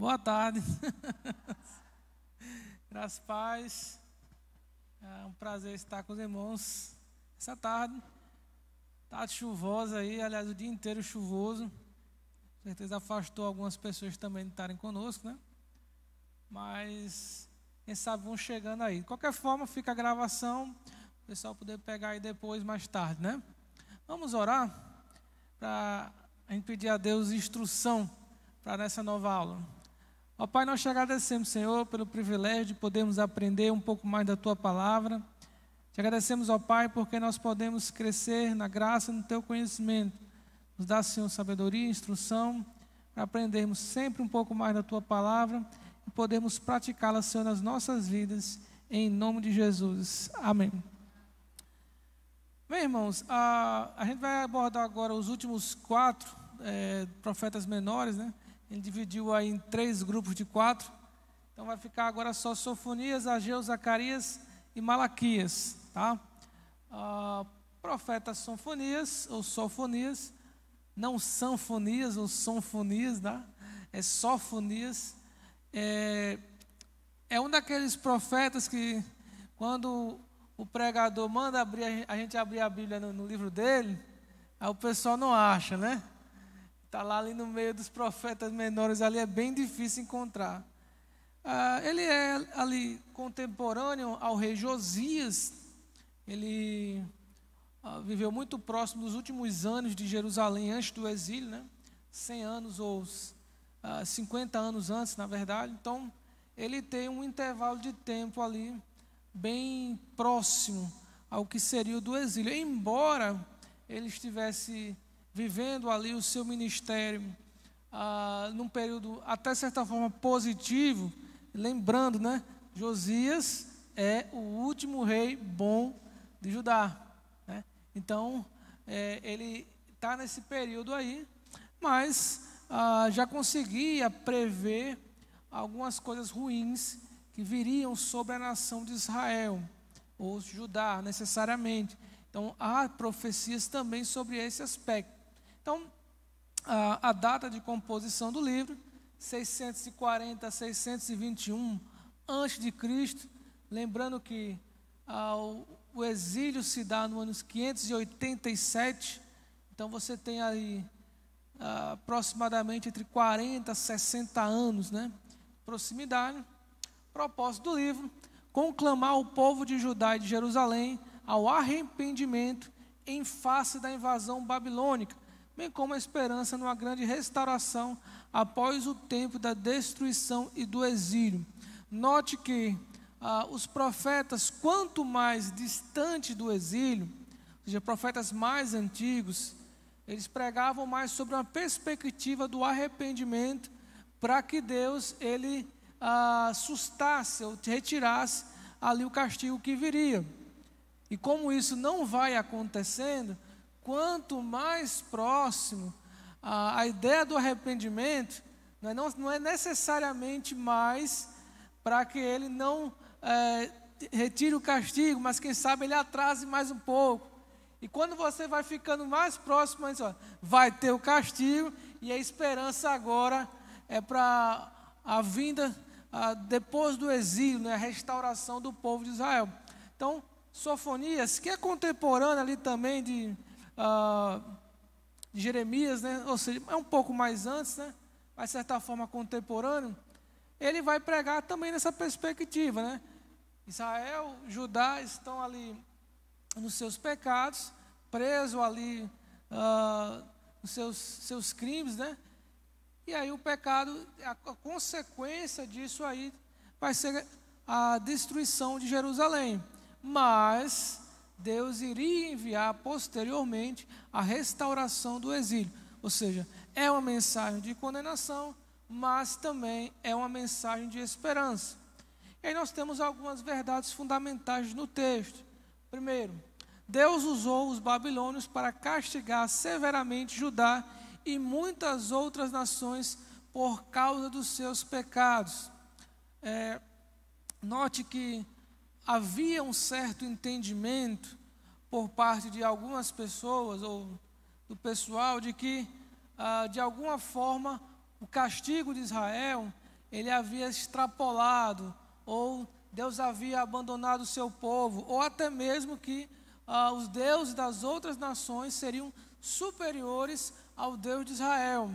Boa tarde. Graças a paz. É um prazer estar com os irmãos essa tarde. Tarde chuvosa aí, aliás, o dia inteiro chuvoso. Com certeza afastou algumas pessoas também de estarem conosco, né? Mas, quem sabe vão chegando aí. De qualquer forma, fica a gravação, o pessoal poder pegar aí depois, mais tarde, né? Vamos orar para a gente pedir a Deus instrução para nessa nova aula. Ó Pai, nós te agradecemos, Senhor, pelo privilégio de podermos aprender um pouco mais da Tua palavra. Te agradecemos, ó Pai, porque nós podemos crescer na graça e no Teu conhecimento. Nos dá, Senhor, sabedoria e instrução para aprendermos sempre um pouco mais da Tua palavra e podermos praticá-la, Senhor, nas nossas vidas, em nome de Jesus. Amém. Bem, irmãos, a gente vai abordar agora os últimos 4 profetas menores, né? Ele dividiu aí em 3 grupos de 4. Então vai ficar agora só Sofonias, Ageu, Zacarias e Malaquias, tá? Profeta Sofonias, ou Sofonias, não Sanfonias ou Sonfonias, tá? É Sofonias. É um daqueles profetas que, quando o pregador manda a gente abrir a Bíblia no livro dele, aí o pessoal não acha, né? Está lá ali no meio dos profetas menores, ali é bem difícil encontrar. Ele é ali contemporâneo ao rei Josias. Ele viveu muito próximo dos últimos anos de Jerusalém, antes do exílio, né? 100 anos ou 50 anos antes, na verdade. Então, ele tem um intervalo de tempo ali bem próximo ao que seria o do exílio. Embora ele estivesse vivendo ali o seu ministério num período até certa forma positivo, lembrando, né, Josias é o último rei bom de Judá, né? Então ele está nesse período aí, mas já conseguia prever algumas coisas ruins que viriam sobre a nação de Israel, ou Judá necessariamente. Então há profecias também sobre esse aspecto. Então, a data de composição do livro, 640 a 621 a.C., lembrando que o exílio se dá no ano 587, então você tem aí aproximadamente entre 40 a 60 anos, né? Proximidade. Propósito do livro: conclamar o povo de Judá e de Jerusalém ao arrependimento em face da invasão babilônica, bem como a esperança numa grande restauração após o tempo da destruição e do exílio. Note que os profetas, quanto mais distantes do exílio, ou seja, profetas mais antigos, eles pregavam mais sobre uma perspectiva do arrependimento, para que Deus ele sustasse ou retirasse ali o castigo que viria. E como isso não vai acontecendo, quanto mais próximo a ideia do arrependimento, não é necessariamente mais para que ele não retire o castigo, mas quem sabe ele atrase mais um pouco. E quando você vai ficando mais próximo, vai ter o castigo, e a esperança agora é para a vinda depois do exílio, né, a restauração do povo de Israel. Então, Sofonias, que é contemporâneo ali também de Jeremias, né? Ou seja, é um pouco mais antes, né? Mas de certa forma contemporâneo, ele vai pregar também nessa perspectiva, né? Israel, Judá estão ali nos seus pecados, presos ali nos seus crimes, né? E aí o pecado, a consequência disso aí vai ser a destruição de Jerusalém. Mas Deus iria enviar posteriormente a restauração do exílio. Ou seja, é uma mensagem de condenação, mas também é uma mensagem de esperança. E aí nós temos algumas verdades fundamentais no texto. Primeiro, Deus usou os babilônios para castigar severamente Judá e muitas outras nações por causa dos seus pecados. Note que havia um certo entendimento por parte de algumas pessoas ou do pessoal de que, de alguma forma, o castigo de Israel ele havia extrapolado, ou Deus havia abandonado o seu povo, ou até mesmo que os deuses das outras nações seriam superiores ao Deus de Israel.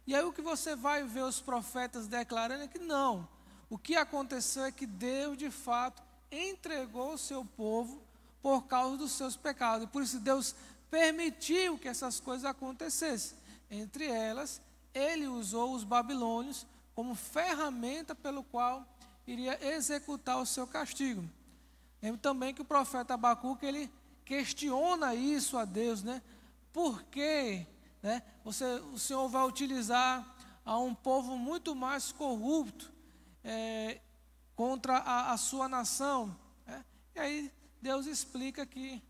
E aí o que você vai ver os profetas declarando é que não. O que aconteceu é que Deus, de fato, entregou o seu povo por causa dos seus pecados. E por isso Deus permitiu que essas coisas acontecessem. Entre elas, ele usou os babilônios como ferramenta pelo qual iria executar o seu castigo. Lembro também que o profeta Abacuque, ele questiona isso a Deus, né? Por quê? Né? O Senhor vai utilizar a um povo muito mais corrupto contra a sua nação. Né? E aí Deus explica que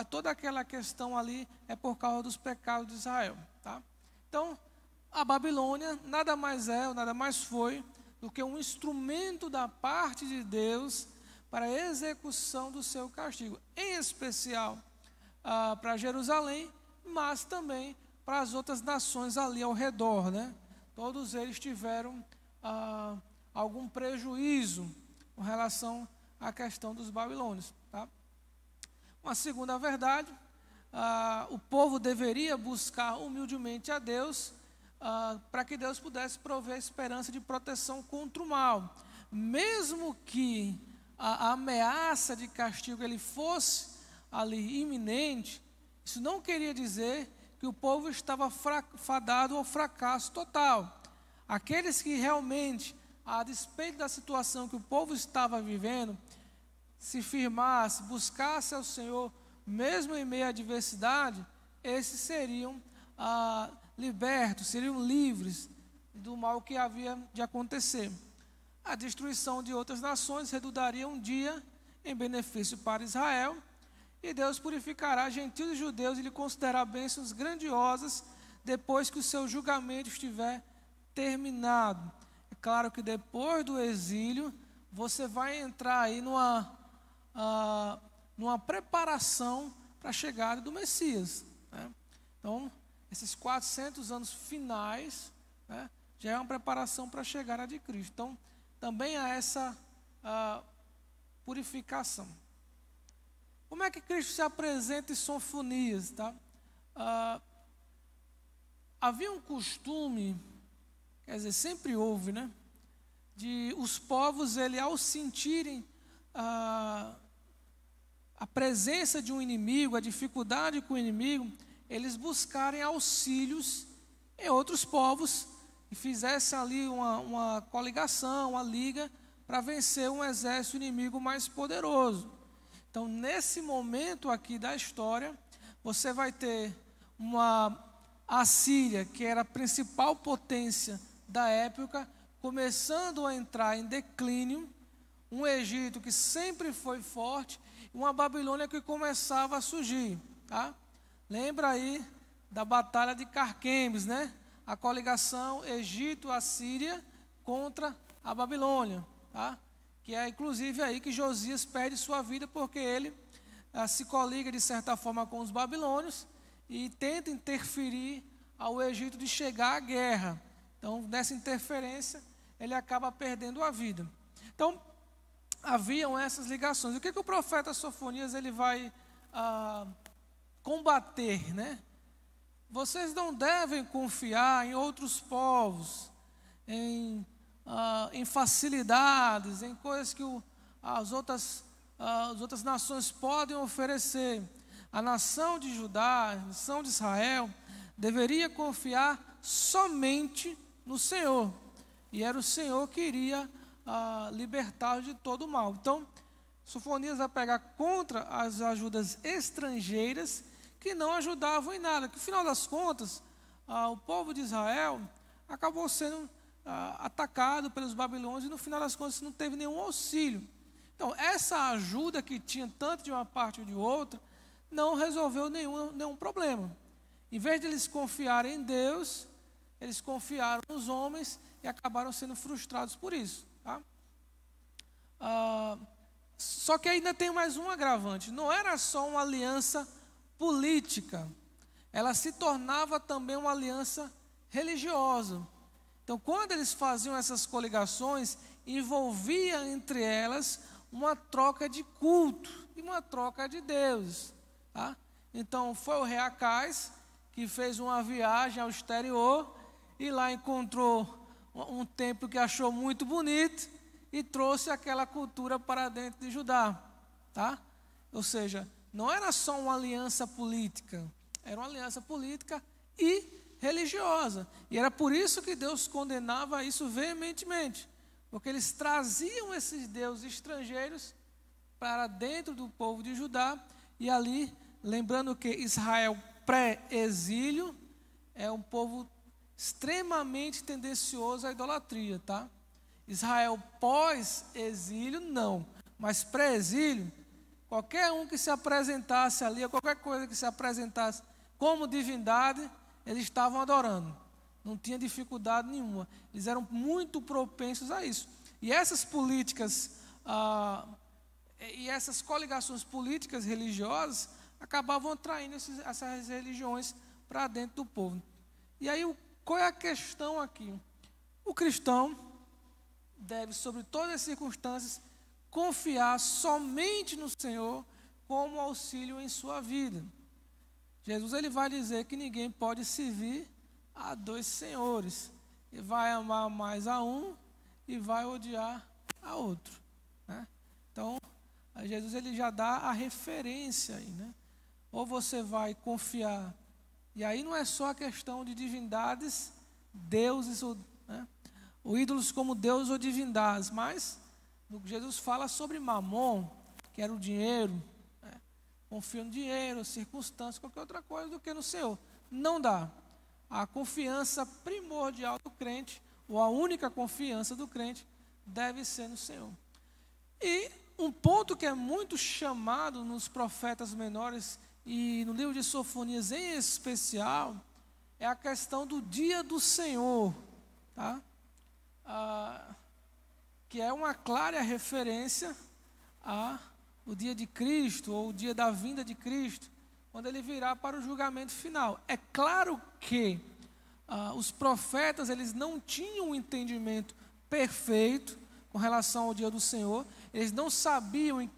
toda aquela questão ali é por causa dos pecados de Israel. Tá? Então, a Babilônia nada mais é, ou nada mais foi, do que um instrumento da parte de Deus para a execução do seu castigo, em especial para Jerusalém, mas também para as outras nações ali ao redor, né? Todos eles tiveram algum prejuízo com relação à questão dos babilônios. Tá? Uma segunda verdade, o povo deveria buscar humildemente a Deus, para que Deus pudesse prover esperança de proteção contra o mal. Mesmo que a ameaça de castigo ele fosse ali iminente, isso não queria dizer que o povo estava fadado ao fracasso total. Aqueles que realmente, a despeito da situação que o povo estava vivendo, se firmasse, buscasse ao Senhor, mesmo em meio à adversidade, esses seriam libertos, seriam livres do mal que havia de acontecer. A destruição de outras nações redundaria um dia em benefício para Israel, e Deus purificará gentios e judeus e lhe considerará bênçãos grandiosas depois que o seu julgamento estiver terminado. É claro que depois do exílio, você vai entrar aí numa preparação para a chegada do Messias. Né? Então, esses 400 anos finais, né, já é uma preparação para a chegada de Cristo. Então, também há essa purificação. Como é que Cristo se apresenta em Sofonias? Tá? Havia um costume, quer dizer, sempre houve, né, de os povos, ao sentirem a presença de um inimigo, a dificuldade com o inimigo, eles buscarem auxílios em outros povos e fizessem ali uma coligação, uma liga para vencer um exército inimigo mais poderoso. Então, nesse momento aqui da história, você vai ter uma Assíria, que era a principal potência da época, começando a entrar em declínio, um Egito que sempre foi forte, e uma Babilônia que começava a surgir. Tá? Lembra aí da batalha de Carquemes, né? A coligação Egito-Assíria contra a Babilônia. Tá? Que é inclusive aí que Josias perde sua vida, porque ele se coliga de certa forma com os babilônios e tenta interferir ao Egito de chegar à guerra. Então, nessa interferência, ele acaba perdendo a vida. Então, haviam essas ligações. O que o profeta Sofonias ele vai combater, né? Vocês não devem confiar em outros povos, em facilidades, em coisas que as outras nações podem oferecer. A nação de Judá, a nação de Israel, deveria confiar somente no Senhor. E era o Senhor que iria libertar de todo o mal. Então, Sofonias vai pegar contra as ajudas estrangeiras que não ajudavam em nada. Que, no final das contas, o povo de Israel acabou sendo atacado pelos babilônios e, no final das contas, não teve nenhum auxílio. Então, essa ajuda que tinha tanto de uma parte ou de outra, não resolveu nenhum problema. Em vez de eles confiarem em Deus, eles confiaram nos homens e acabaram sendo frustrados por isso. Tá? Só que ainda tem mais um agravante. Não era só uma aliança política, ela se tornava também uma aliança religiosa. Então, quando eles faziam essas coligações, envolvia entre elas uma troca de culto e uma troca de deuses. Tá? Então, foi o rei Acais que fez uma viagem ao exterior e lá encontrou um templo que achou muito bonito e trouxe aquela cultura para dentro de Judá. Tá? Ou seja, não era só uma aliança política, era uma aliança política e religiosa. E era por isso que Deus condenava isso veementemente, porque eles traziam esses deuses estrangeiros para dentro do povo de Judá, e ali, lembrando que Israel pré-exílio é um povo extremamente tendencioso à idolatria, tá? Israel pós-exílio, não, mas pré-exílio, qualquer um que se apresentasse ali, qualquer coisa que se apresentasse como divindade, eles estavam adorando, não tinha dificuldade nenhuma, eles eram muito propensos a isso. E essas políticas, e essas coligações políticas religiosas, acabavam atraindo essas religiões para dentro do povo. E aí, qual é a questão aqui? O cristão deve, sobre todas as circunstâncias, confiar somente no Senhor como auxílio em sua vida. Jesus ele vai dizer que ninguém pode servir a dois senhores. Ele vai amar mais a um e vai odiar a outro. Né? Então, Jesus ele já dá a referência aí, né? Ou você vai confiar, e aí não é só a questão de divindades, deuses, né? Ou ídolos como deuses ou divindades, mas Jesus fala sobre Mamon, que era o dinheiro, confia no dinheiro, circunstâncias, qualquer outra coisa do que no Senhor. Não dá. A confiança primordial do crente, ou a única confiança do crente, deve ser no Senhor. E um ponto que é muito chamado nos profetas menores e no livro de Sofonias em especial, é a questão do dia do Senhor, tá? Que é uma clara referência ao dia de Cristo, ou o dia da vinda de Cristo, quando ele virá para o julgamento final. É claro que os profetas eles não tinham um entendimento perfeito com relação ao dia do Senhor, eles não sabiam,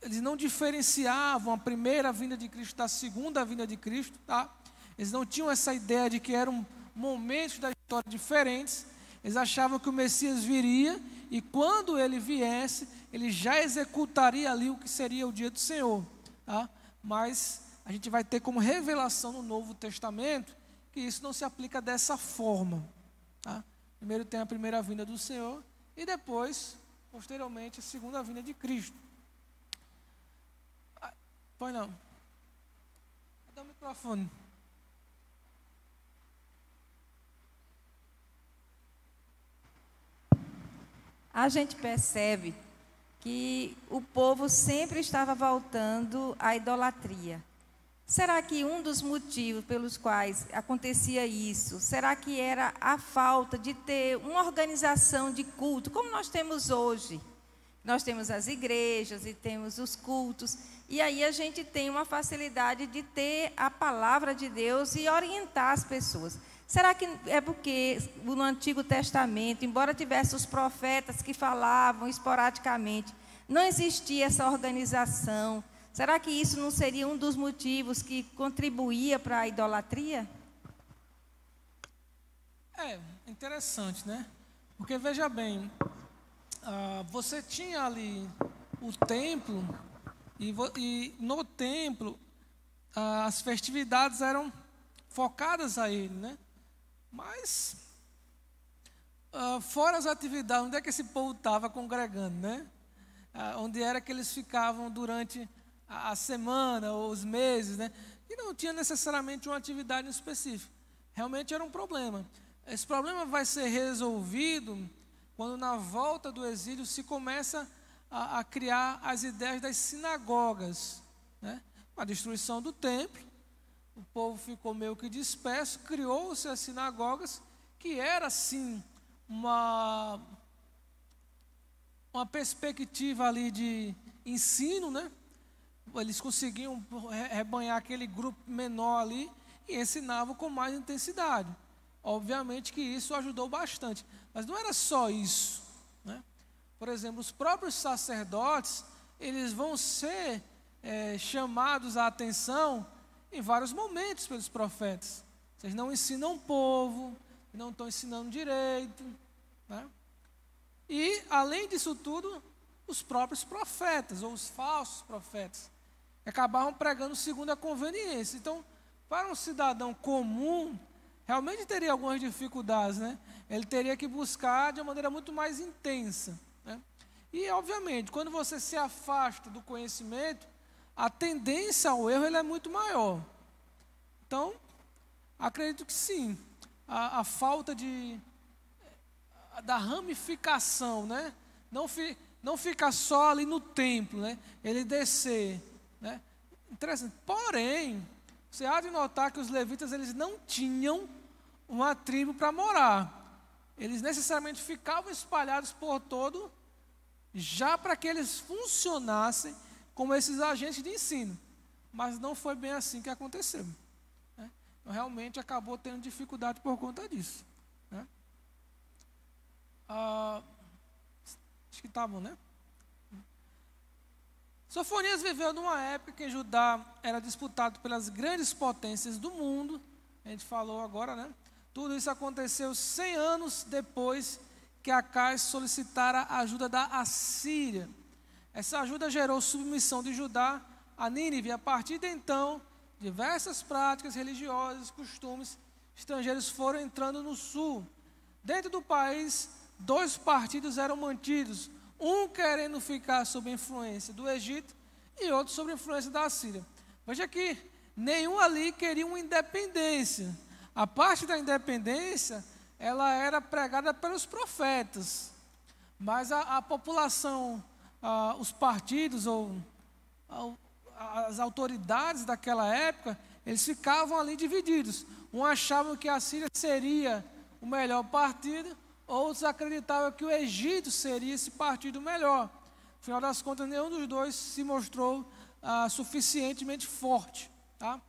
eles não diferenciavam a primeira vinda de Cristo da segunda vinda de Cristo, tá? Eles não tinham essa ideia de que eram momentos da história diferentes. Eles achavam que o Messias viria e quando ele viesse, ele já executaria ali o que seria o dia do Senhor, tá? Mas a gente vai ter como revelação no Novo Testamento que isso não se aplica dessa forma, tá? Primeiro tem a primeira vinda do Senhor e depois, posteriormente, a segunda vinda de Cristo. Pois não. Dá o microfone. A gente percebe que o povo sempre estava voltando à idolatria. Será que um dos motivos pelos quais acontecia isso, será que era a falta de ter uma organização de culto, como nós temos hoje? Nós temos as igrejas e temos os cultos, e aí a gente tem uma facilidade de ter a palavra de Deus e orientar as pessoas. Será que é porque no Antigo Testamento, embora tivesse os profetas que falavam esporadicamente, não existia essa organização? Será que isso não seria um dos motivos que contribuía para a idolatria? É interessante, né? Porque veja bem, você tinha ali o templo, e no templo as festividades eram focadas a ele, né? Mas, fora as atividades, onde é que esse povo estava congregando, né? Onde era que eles ficavam durante a semana ou os meses, né? E não tinha necessariamente uma atividade específica. Realmente era um problema. Esse problema vai ser resolvido quando na volta do exílio se começa a criar as ideias das sinagogas, né? Com a destruição do templo, o povo ficou meio que disperso, criou-se as sinagogas, que era sim uma perspectiva ali de ensino, né? Eles conseguiam rebanhar aquele grupo menor ali e ensinavam com mais intensidade. obviamente que isso ajudou bastante. Mas não era só isso, né? Por exemplo, os próprios sacerdotes, eles vão ser chamados à atenção em vários momentos pelos profetas. Vocês não ensinam o povo, não estão ensinando direito, né? E, além disso tudo, os próprios profetas, ou os falsos profetas, acabavam pregando segundo a conveniência. Então, para um cidadão comum, realmente teria algumas dificuldades, né? Ele teria que buscar de uma maneira muito mais intensa, né? E, obviamente, quando você se afasta do conhecimento, a tendência ao erro é muito maior. Então, acredito que sim, a falta da ramificação, né? Não fica só ali no templo, né? Ele descer, né? Interessante. Porém, você há de notar que os levitas, eles não tinham uma tribo para morar. Eles necessariamente ficavam espalhados por todo, já para que eles funcionassem como esses agentes de ensino. Mas não foi bem assim que aconteceu, né? Então, realmente acabou tendo dificuldade por conta disso, né? Acho que está bom, né? Sofonias viveu numa época que Judá era disputado pelas grandes potências do mundo. A gente falou agora, né? Tudo isso aconteceu 100 anos depois que Acais solicitara a ajuda da Assíria. Essa ajuda gerou submissão de Judá a Nínive. A partir de então, diversas práticas religiosas, costumes estrangeiros foram entrando no sul. Dentro do país, 2 partidos eram mantidos, um querendo ficar sob a influência do Egito e outro sob a influência da Assíria. Veja que nenhum ali queria uma independência. A parte da independência, ela era pregada pelos profetas, mas a população, os partidos ou as autoridades daquela época, eles ficavam ali divididos. Um achava que a Assíria seria o melhor partido, outros acreditavam que o Egito seria esse partido melhor. No final das contas, nenhum dos dois se mostrou suficientemente forte, tá?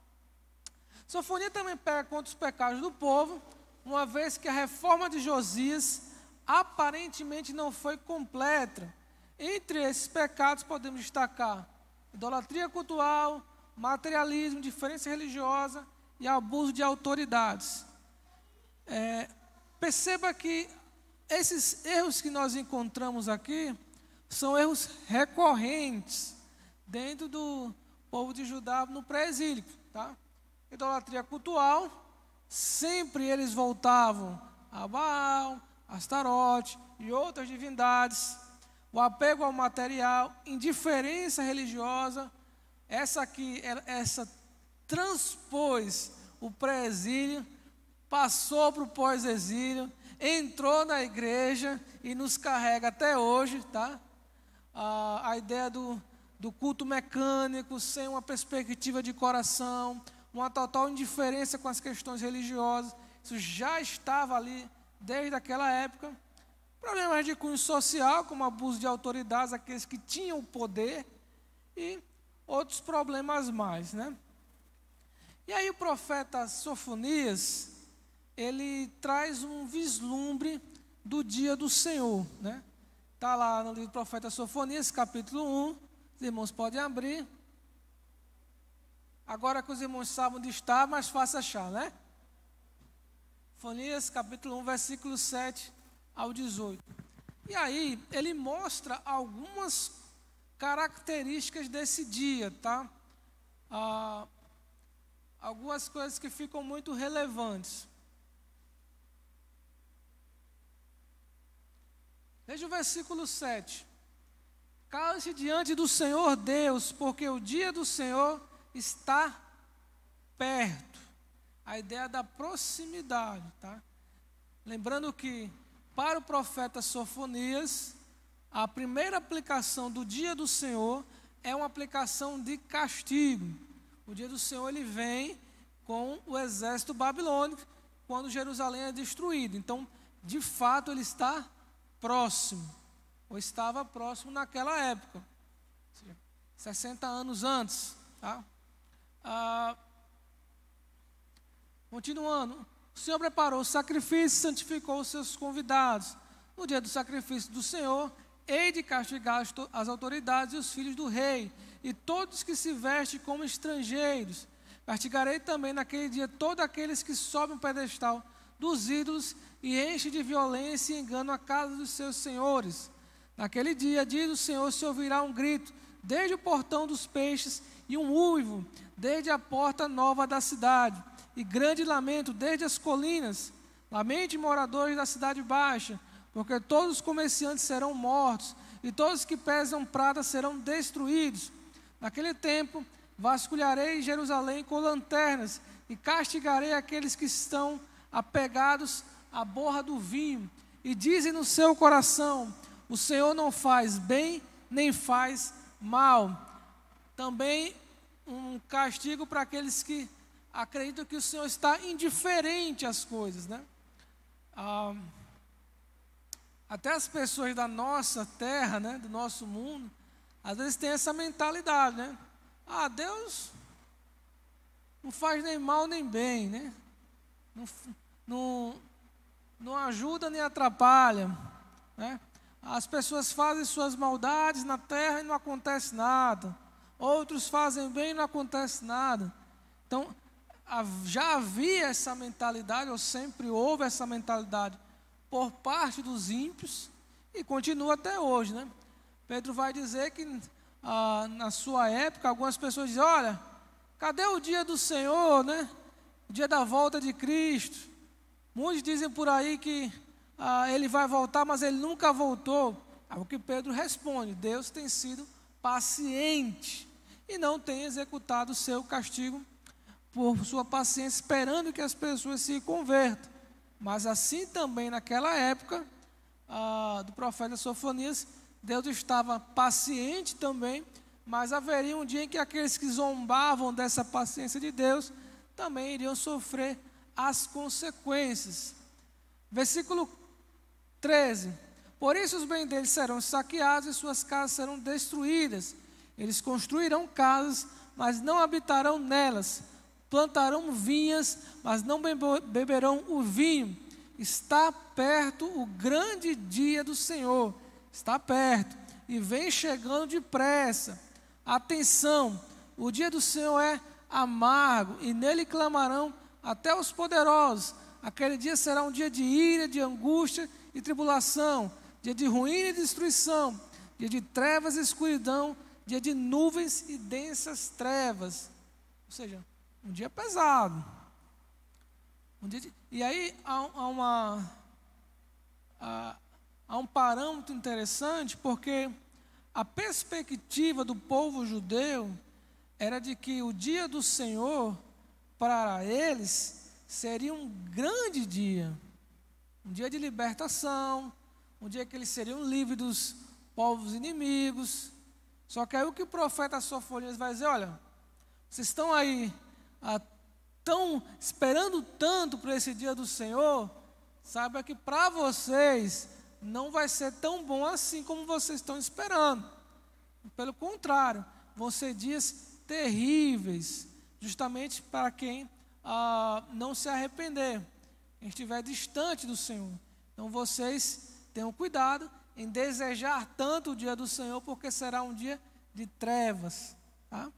Sofonia também pega contra os pecados do povo, uma vez que a reforma de Josias aparentemente não foi completa. Entre esses pecados podemos destacar idolatria cultural, materialismo, diferença religiosa e abuso de autoridades. Perceba que esses erros que nós encontramos aqui são erros recorrentes dentro do povo de Judá no pré-exílio, tá? Idolatria cultural, sempre eles voltavam a Baal, Astarote e outras divindades. O apego ao material, indiferença religiosa, essa transpôs o pré-exílio, passou para o pós-exílio, entrou na igreja e nos carrega até hoje, tá? A ideia do culto mecânico, sem uma perspectiva de coração, uma total indiferença com as questões religiosas, isso já estava ali desde aquela época. Problemas de cunho social, como abuso de autoridades, aqueles que tinham o poder, e outros problemas mais, né? E aí o profeta Sofonias, ele traz um vislumbre do dia do Senhor, né? Está lá no livro do profeta Sofonias, capítulo 1, os irmãos podem abrir. Agora que os irmãos sabem onde está, mais fácil achar, né? Sofonias, capítulo 1, versículo 7 ao 18. E aí, ele mostra algumas características desse dia, tá? Algumas coisas que ficam muito relevantes. Veja o versículo 7. Cale-se diante do Senhor Deus, porque o dia do Senhor está perto. A ideia da proximidade, tá? Lembrando que, para o profeta Sofonias, a primeira aplicação do dia do Senhor é uma aplicação de castigo. O dia do Senhor, ele vem com o exército babilônico, quando Jerusalém é destruído. Então, de fato, ele está próximo, ou estava próximo naquela época, ou seja, 60 anos antes, tá? Continuando, o Senhor preparou o sacrifício e santificou os seus convidados. No dia do sacrifício do Senhor, hei de castigar as autoridades e os filhos do rei, e todos que se vestem como estrangeiros. Castigarei também naquele dia todos aqueles que sobem o pedestal dos ídolos e enchem de violência e engano a casa dos seus senhores. Naquele dia, diz o Senhor, se ouvirá um grito desde o portão dos peixes e um uivo desde a porta nova da cidade, e grande lamento desde as colinas. Lamente, moradores da cidade baixa, porque todos os comerciantes serão mortos, e todos que pesam prata serão destruídos. Naquele tempo, vasculharei Jerusalém com lanternas, e castigarei aqueles que estão apegados à borra do vinho, e dizem no seu coração, o Senhor não faz bem, nem faz mal. Também um castigo para aqueles que acreditam que o Senhor está indiferente às coisas, né? Até as pessoas da nossa terra, né, do nosso mundo, às vezes tem essa mentalidade, né? Deus não faz nem mal nem bem, né? Não ajuda nem atrapalha, né? As pessoas fazem suas maldades na terra e não acontece nada. Outros fazem bem e não acontece nada. Então, já havia essa mentalidade, ou sempre houve essa mentalidade, por parte dos ímpios, e continua até hoje, né? Pedro vai dizer que, na sua época, algumas pessoas dizem, olha, cadê o dia do Senhor, né? O dia da volta de Cristo. Muitos dizem por aí que ele vai voltar, mas ele nunca voltou. O que Pedro responde, Deus tem sido paciente e não tem executado o seu castigo por sua paciência, esperando que as pessoas se convertam. Mas assim também naquela época do profeta Sofonias, Deus estava paciente também, mas haveria um dia em que aqueles que zombavam dessa paciência de Deus também iriam sofrer as consequências. Versículo 13. Por isso os bens deles serão saqueados e suas casas serão destruídas. Eles construirão casas, mas não habitarão nelas. Plantarão vinhas, mas não beberão o vinho. Está perto o grande dia do Senhor. Está perto e vem chegando depressa. Atenção, o dia do Senhor é amargo e nele clamarão até os poderosos. Aquele dia será um dia de ira, de angústia e tribulação, dia de ruína e destruição, dia de trevas e escuridão, dia de nuvens e densas trevas. Ou seja, um dia pesado. E aí há um parâmetro interessante, porque a perspectiva do povo judeu era de que o dia do Senhor, para eles, seria um grande dia. Um dia de libertação, um dia que eles seriam livres dos povos inimigos. Só que aí o que o profeta Sofonias vai dizer, olha, vocês estão aí tão esperando tanto para esse dia do Senhor, saiba que para vocês não vai ser tão bom assim como vocês estão esperando. Pelo contrário, vão ser dias terríveis, justamente para quem não se arrepender, quem estiver distante do Senhor. Então vocês tenham cuidado em desejar tanto o dia do Senhor, porque será um dia de trevas, tá?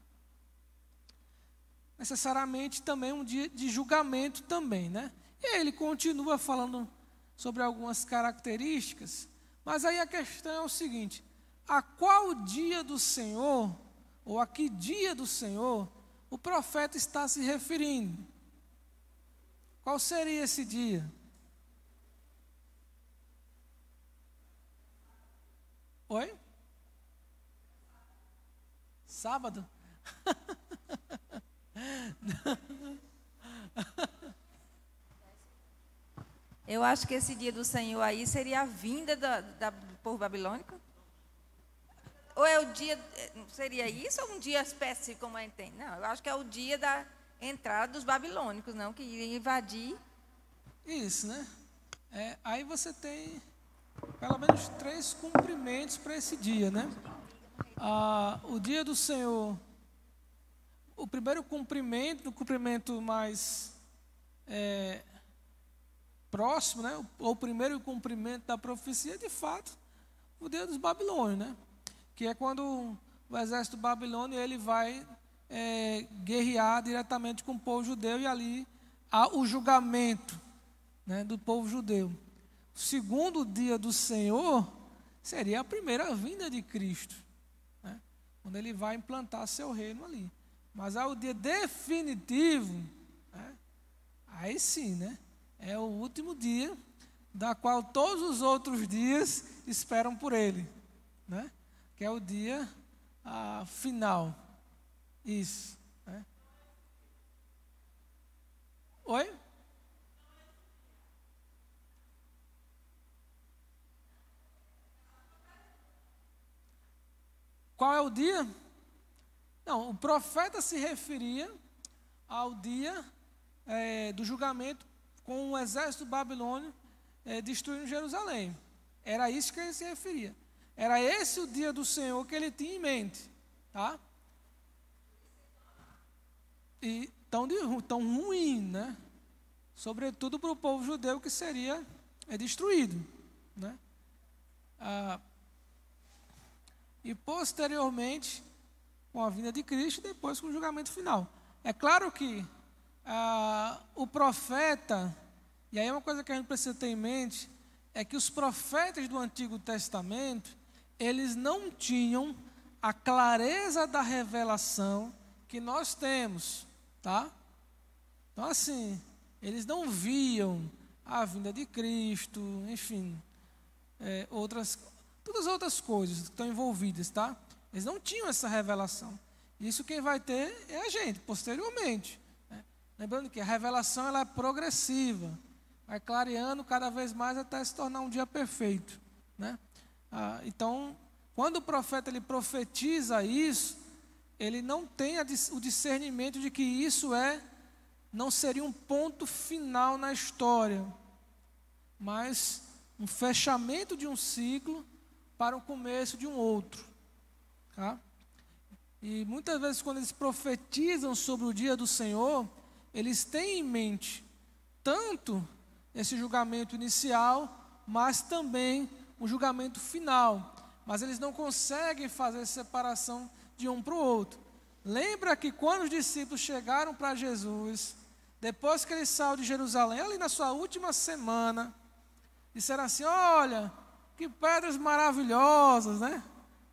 Necessariamente também um dia de julgamento também, né? E aí ele continua falando sobre algumas características, mas aí a questão é o seguinte, a qual dia do Senhor, ou a que dia do Senhor, o profeta está se referindo? Qual seria esse dia? Oi? Sábado? Eu acho que esse dia do Senhor aí seria a vinda do povo babilônico. Ou é o dia, seria isso ou um dia específico como a gente tem? Não, eu acho que é o dia da entrada dos babilônicos, não, que iriam invadir. Isso, né? Aí você tem pelo menos 3 cumprimentos para esse dia, né? O dia do Senhor, o primeiro cumprimento, o cumprimento mais próximo, né, o primeiro cumprimento da profecia, de fato, o dia dos babilônios, né, que é quando o exército babilônio ele vai guerrear diretamente com o povo judeu, e ali há o julgamento, né, do povo judeu. O segundo dia do Senhor seria a primeira vinda de Cristo, né, quando ele vai implantar seu reino ali. Mas há o dia definitivo, né, aí sim, né, é o último dia, da qual todos os outros dias esperam por ele, né, que é o dia final. Isso, né? Oi? Qual é o dia? Não, o profeta se referia ao dia do julgamento com o exército babilônio destruindo Jerusalém. Era isso que ele se referia. Era esse o dia do Senhor que ele tinha em mente, tá? E tão ruim, né? Sobretudo para o povo judeu, que seria destruído, né? E posteriormente, com a vinda de Cristo, depois com o julgamento final. É claro que o profeta, e aí uma coisa que a gente precisa ter em mente, é que os profetas do Antigo Testamento, eles não tinham a clareza da revelação que nós temos, tá? Então, assim, eles não viam a vinda de Cristo, enfim, todas as outras coisas que estão envolvidas, tá? Eles não tinham essa revelação. Isso quem vai ter é a gente, posteriormente, né? Lembrando que a revelação ela é progressiva, vai clareando cada vez mais até se tornar um dia perfeito, né? Então, quando o profeta ele profetiza isso, ele não tem o discernimento de que isso não seria um ponto final na história, mas um fechamento de um ciclo para o começo de um outro, tá? E muitas vezes quando eles profetizam sobre o dia do Senhor, eles têm em mente tanto esse julgamento inicial, mas também o julgamento final. Mas eles não conseguem fazer separação de um para o outro. Lembra que quando os discípulos chegaram para Jesus, depois que ele saiu de Jerusalém, ali na sua última semana, disseram assim: olha, que pedras maravilhosas, né?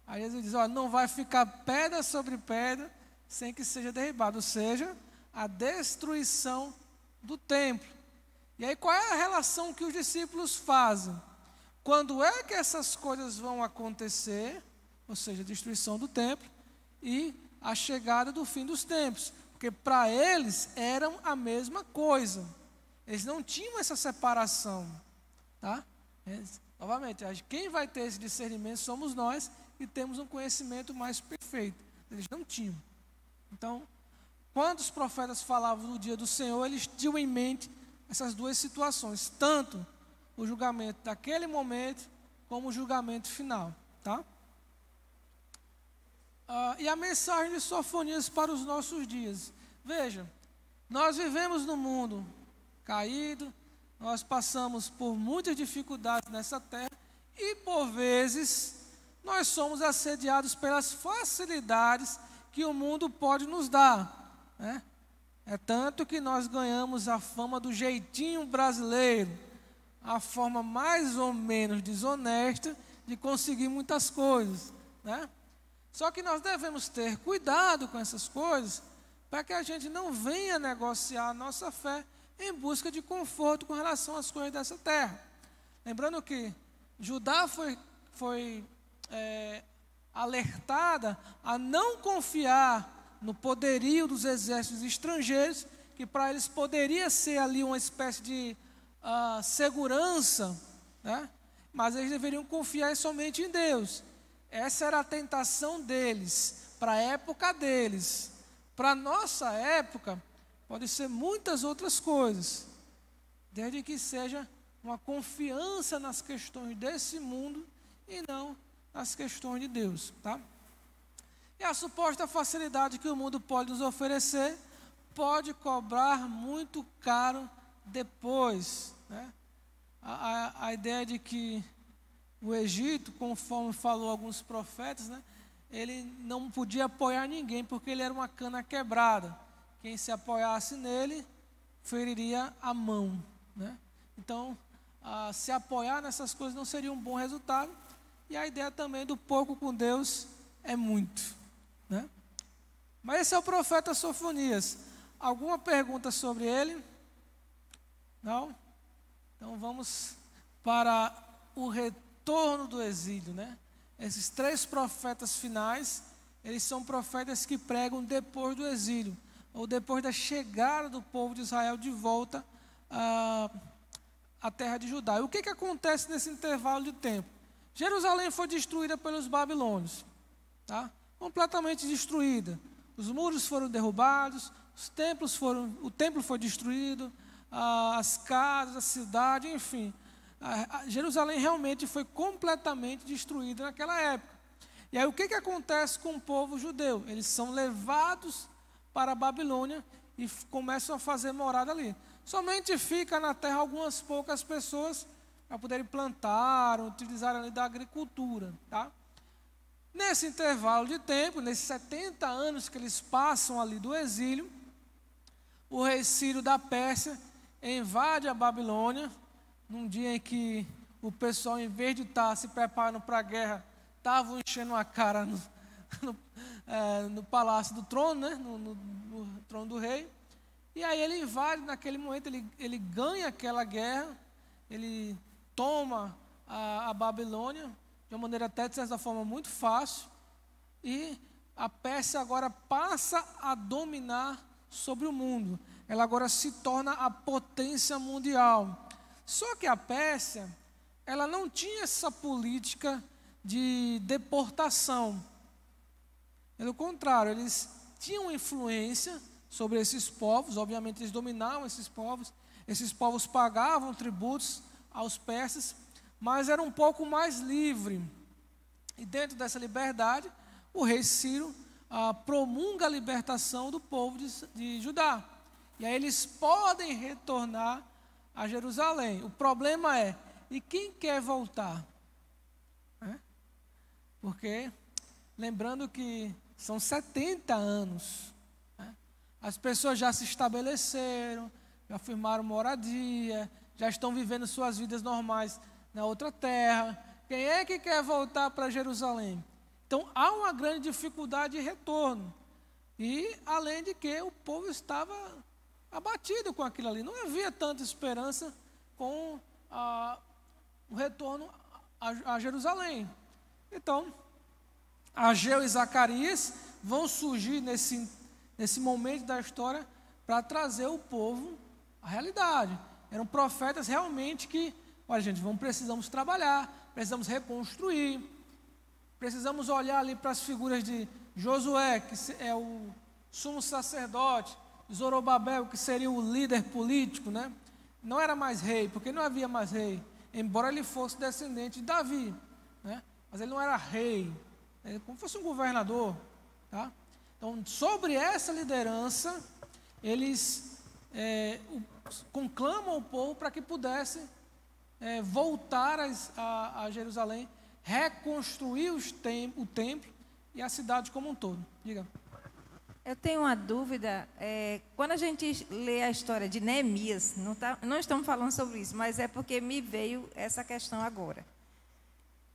Aí Jesus diz: olha, não vai ficar pedra sobre pedra sem que seja derribado, ou seja, a destruição do templo. E aí qual é a relação que os discípulos fazem? Quando é que essas coisas vão acontecer, ou seja, a destruição do templo e a chegada do fim dos tempos? Porque para eles eram a mesma coisa. Eles não tinham essa separação, tá? Novamente, quem vai ter esse discernimento somos nós, e temos um conhecimento mais perfeito. Eles não tinham. Então, quando os profetas falavam do dia do Senhor, eles tinham em mente essas duas situações, tanto o julgamento daquele momento, como o julgamento final, tá? E a mensagem de Sofonias para os nossos dias. Veja, nós vivemos num mundo caído, nós passamos por muitas dificuldades nessa terra, e por vezes nós somos assediados pelas facilidades que o mundo pode nos dar, né? É tanto que nós ganhamos a fama do jeitinho brasileiro, a forma mais ou menos desonesta de conseguir muitas coisas, né? Só que nós devemos ter cuidado com essas coisas, para que a gente não venha negociar a nossa fé em busca de conforto com relação às coisas dessa terra. Lembrando que Judá foi alertada a não confiar no poderio dos exércitos estrangeiros, que para eles poderia ser ali uma espécie de segurança, né? Mas eles deveriam confiar somente em Deus. Essa era a tentação deles, para a época deles. Para a nossa época, pode ser muitas outras coisas, desde que seja uma confiança nas questões desse mundo e não nas questões de Deus, tá? E a suposta facilidade que o mundo pode nos oferecer pode cobrar muito caro depois, né? a ideia de que o Egito, conforme falou alguns profetas, né, ele não podia apoiar ninguém, porque ele era uma cana quebrada. Quem se apoiasse nele, feriria a mão, né? Então, se apoiar nessas coisas não seria um bom resultado. E a ideia também do pouco com Deus é muito, né? Mas esse é o profeta Sofonias. Alguma pergunta sobre ele? Não? Então vamos para o retorno do exílio, né? Esses 3 profetas finais, eles são profetas que pregam depois do exílio, ou depois da chegada do povo de Israel de volta à terra de Judá. E o que acontece nesse intervalo de tempo? Jerusalém foi destruída pelos babilônios, tá? Completamente destruída. Os muros foram derrubados, o templo foi destruído, as casas, a cidade, enfim. Jerusalém realmente foi completamente destruída naquela época. E aí o que acontece com o povo judeu? Eles são levados para a Babilônia e começam a fazer morada ali. Somente fica na terra algumas poucas pessoas para poderem plantar, utilizar ali da agricultura, tá? Nesse intervalo de tempo, nesses 70 anos que eles passam ali do exílio, o rei Ciro da Pérsia invade a Babilônia, num dia em que o pessoal, em vez de estar se preparando para a guerra, estavam enchendo a cara no palácio do trono, né? no trono do rei. E aí ele invade, naquele momento, ele ganha aquela guerra, ele toma a Babilônia, de uma maneira até, de certa forma, muito fácil, e a Pérsia agora passa a dominar sobre o mundo. Ela agora se torna a potência mundial. Só que a Pérsia, ela não tinha essa política de deportação. Pelo contrário, eles tinham influência sobre esses povos, obviamente eles dominavam esses povos pagavam tributos aos persas, mas era um pouco mais livre. E dentro dessa liberdade, o rei Ciro promulga a libertação do povo de Judá. E aí eles podem retornar a Jerusalém. O problema é, e quem quer voltar? Porque, lembrando que são 70 anos, né? As pessoas já se estabeleceram, já firmaram moradia, já estão vivendo suas vidas normais na outra terra. Quem é que quer voltar para Jerusalém? Então, há uma grande dificuldade de retorno. E, além de que o povo estava abatido com aquilo ali. Não havia tanta esperança com o retorno a Jerusalém. Então, Ageu e Zacarias vão surgir nesse momento da história para trazer o povo à realidade. Eram profetas realmente que, olha gente, precisamos trabalhar, precisamos reconstruir, precisamos olhar ali para as figuras de Josué, que é o sumo sacerdote, Zorobabel, que seria o líder político, né? Não era mais rei, porque não havia mais rei, embora ele fosse descendente de Davi, né? Mas ele não era rei, como fosse um governador, tá? Então, sobre essa liderança, eles conclamam o povo para que pudesse voltar a Jerusalém, reconstruir o templo e a cidade como um todo. Diga. Eu tenho uma dúvida. Quando a gente lê a história de Neemias, não estamos falando sobre isso, mas é porque me veio essa questão agora.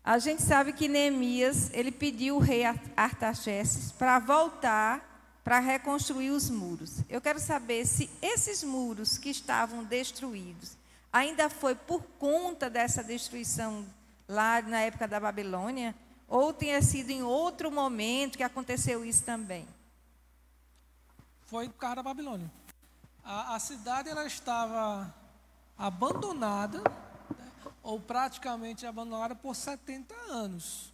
A gente sabe que Neemias, ele pediu o rei Artaxerxes para voltar para reconstruir os muros. Eu quero saber se esses muros que estavam destruídos ainda foi por conta dessa destruição lá na época da Babilônia, ou tinha sido em outro momento que aconteceu isso também. Foi por causa da Babilônia. A cidade ela estava abandonada, né, ou praticamente abandonada por 70 anos.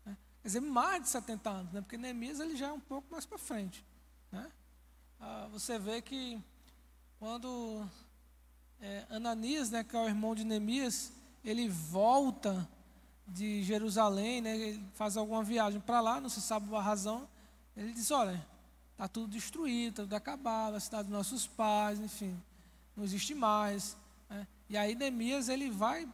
Né? Quer dizer, mais de 70 anos, né? Porque Neemias ele já é um pouco mais para frente. Né? Você vê que quando Ananias, né, que é o irmão de Neemias, ele volta de Jerusalém, né, ele faz alguma viagem para lá, não se sabe a razão, ele diz, olha, está tudo destruído, está tudo acabado, a cidade dos nossos pais, enfim, não existe mais. Né? E aí Neemias ele vai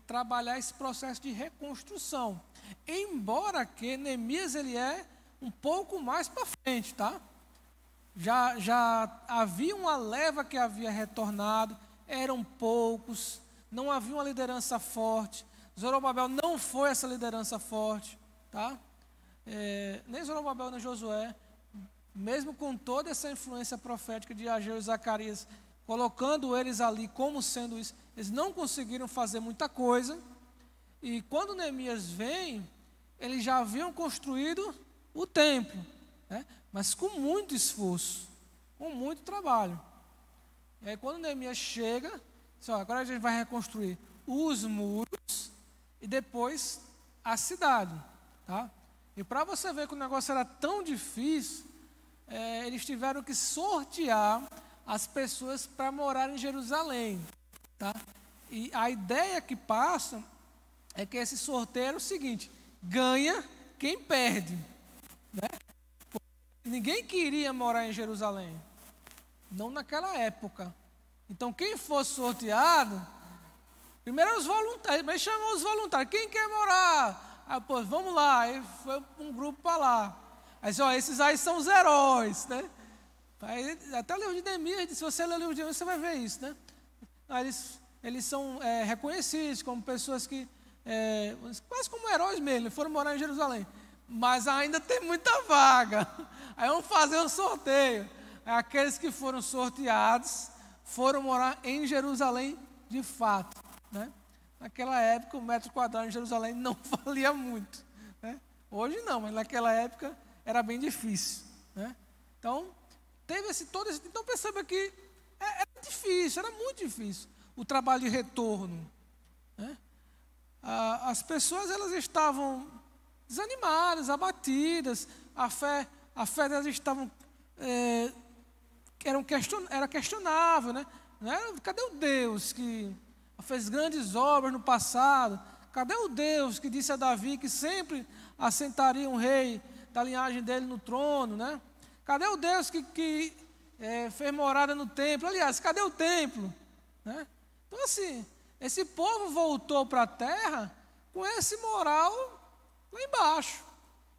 trabalhar esse processo de reconstrução. Embora que Neemias ele é um pouco mais para frente, tá? Já havia uma leva que havia retornado, eram poucos, não havia uma liderança forte. Zorobabel não foi essa liderança forte, tá? Nem Zorobabel nem Josué, mesmo com toda essa influência profética de Ageu e Zacarias, colocando eles ali como sendo isso, eles não conseguiram fazer muita coisa. E quando Neemias vem, eles já haviam construído o templo, né? Mas com muito esforço, com muito trabalho. E aí quando Neemias chega, diz, agora a gente vai reconstruir os muros e depois a cidade, tá? E para você ver que o negócio era tão difícil, eles tiveram que sortear as pessoas para morar em Jerusalém, tá? E a ideia que passa é que esse sorteio era o seguinte: ganha quem perde, né? Ninguém queria morar em Jerusalém, não naquela época. Então quem fosse sorteado, primeiro os voluntários, mas chamou os voluntários, quem quer morar? Aí, pô, vamos lá, aí foi um grupo para lá. Aí disse, esses aí são os heróis, né? Aí, até o livro de Neemias, se você ler o livro de Neemias, você vai ver isso, né? Aí eles são reconhecidos como pessoas que, quase como heróis mesmo, foram morar em Jerusalém. Mas ainda tem muita vaga. Aí vamos fazer um sorteio. Aqueles que foram sorteados foram morar em Jerusalém de fato, né? Naquela época o metro quadrado em Jerusalém não valia muito, né? Hoje não, mas naquela época era bem difícil, né? Então teve então perceba que era difícil, era muito difícil o trabalho de retorno, né? As pessoas elas estavam desanimadas, abatidas, a fé delas era questionável, né? Cadê o Deus que fez grandes obras no passado? Cadê o Deus que disse a Davi que sempre assentaria um rei da linhagem dele no trono, né? Cadê o Deus que fez morada no templo? Aliás, cadê o templo, né? Então assim, esse povo voltou para a terra com esse moral lá embaixo.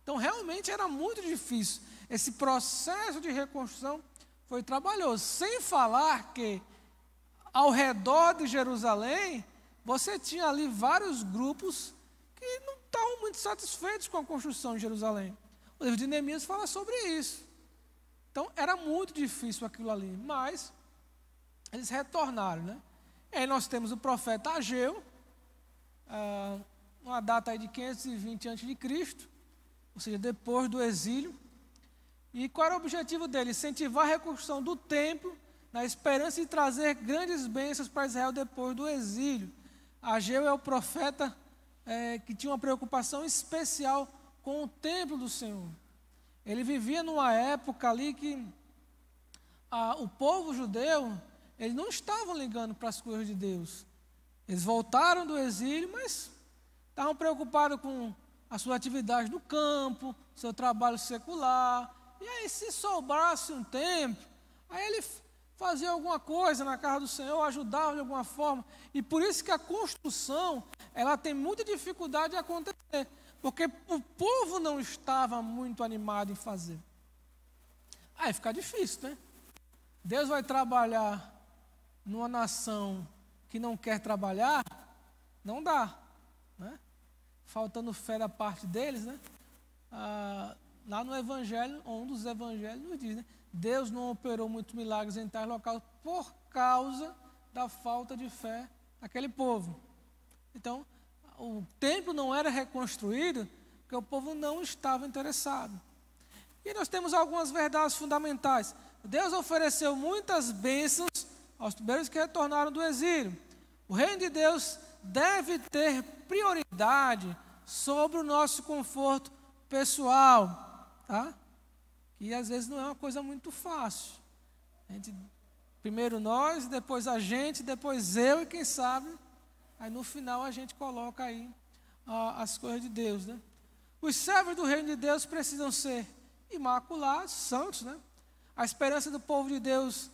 Então realmente era muito difícil. Esse processo de reconstrução foi trabalhoso. Sem falar que ao redor de Jerusalém, você tinha ali vários grupos que não estavam muito satisfeitos com a construção de Jerusalém. O livro de Neemias fala sobre isso. Então era muito difícil aquilo ali, mas eles retornaram, né? E aí nós temos o profeta Ageu, uma data aí de 520 a.C., ou seja, depois do exílio. E qual era o objetivo dele? Incentivar a reconstrução do templo, na esperança de trazer grandes bênçãos para Israel depois do exílio. Ageu é o profeta que tinha uma preocupação especial com o templo do Senhor. Ele vivia numa época ali que o povo judeu, eles não estavam ligando para as coisas de Deus. Eles voltaram do exílio, mas estavam preocupados com a sua atividade no campo, seu trabalho secular. E aí, se sobrasse um tempo, aí ele fazia alguma coisa na casa do Senhor, ajudava de alguma forma. E por isso que a construção, ela tem muita dificuldade de acontecer, porque o povo não estava muito animado em fazer. Aí fica difícil, né? Deus vai trabalhar numa nação que não quer trabalhar, não dá, né? Faltando fé da parte deles, né? Lá no Evangelho, um dos Evangelhos nos diz, né? Deus não operou muitos milagres em tais locais por causa da falta de fé daquele povo. Então, o templo não era reconstruído porque o povo não estava interessado. E nós temos algumas verdades fundamentais. Deus ofereceu muitas bênçãos aos primeiros que retornaram do exílio. O reino de Deus deve ter prioridade sobre o nosso conforto pessoal, tá? E às vezes não é uma coisa muito fácil. Primeiro nós, depois a gente, depois eu e quem sabe, aí no final a gente coloca aí as coisas de Deus, né? Os servos do reino de Deus precisam ser imaculados, santos, né? A esperança do povo de Deus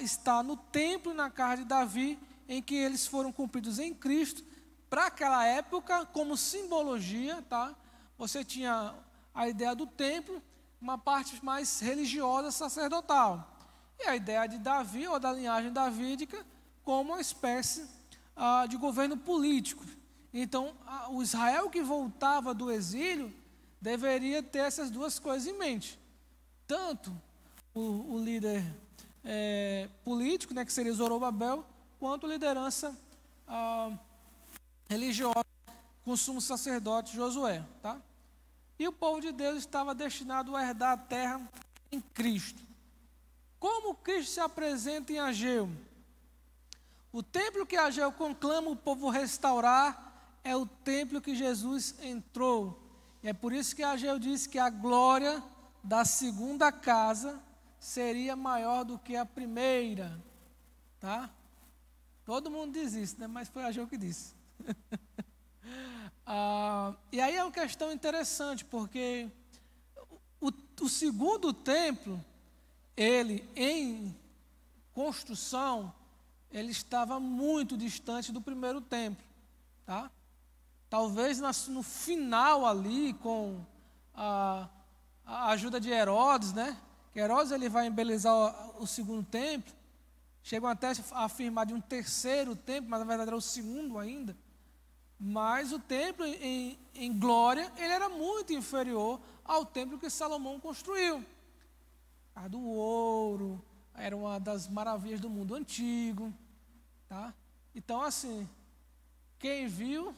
está no templo e na casa de Davi, em que eles foram cumpridos em Cristo. Para aquela época, como simbologia, tá? Você tinha a ideia do templo, uma parte mais religiosa, sacerdotal. E a ideia de Davi, ou da linhagem davídica, como uma espécie de governo político. Então, o Israel que voltava do exílio deveria ter essas duas coisas em mente. Tanto o líder político, né, que seria Zorobabel, quanto a liderança religiosa, com o sumo sacerdote Josué. Tá? E o povo de Deus estava destinado a herdar a terra em Cristo. Como Cristo se apresenta em Ageu? O templo que Ageu conclama o povo restaurar é o templo que Jesus entrou. E é por isso que Ageu diz que a glória da segunda casa seria maior do que a primeira. Tá? Todo mundo diz isso, né? Mas foi Ageu que disse. E aí é uma questão interessante, porque o segundo templo, ele em construção, ele estava muito distante do primeiro templo, tá? Talvez no final ali, com a ajuda de Herodes, né? Que Herodes ele vai embelezar o segundo templo, chegam até a afirmar de um terceiro templo, mas na verdade era o segundo ainda. Mas o templo em glória, ele era muito inferior ao templo que Salomão construiu. A do ouro, era uma das maravilhas do mundo antigo. Tá? Então, assim, quem viu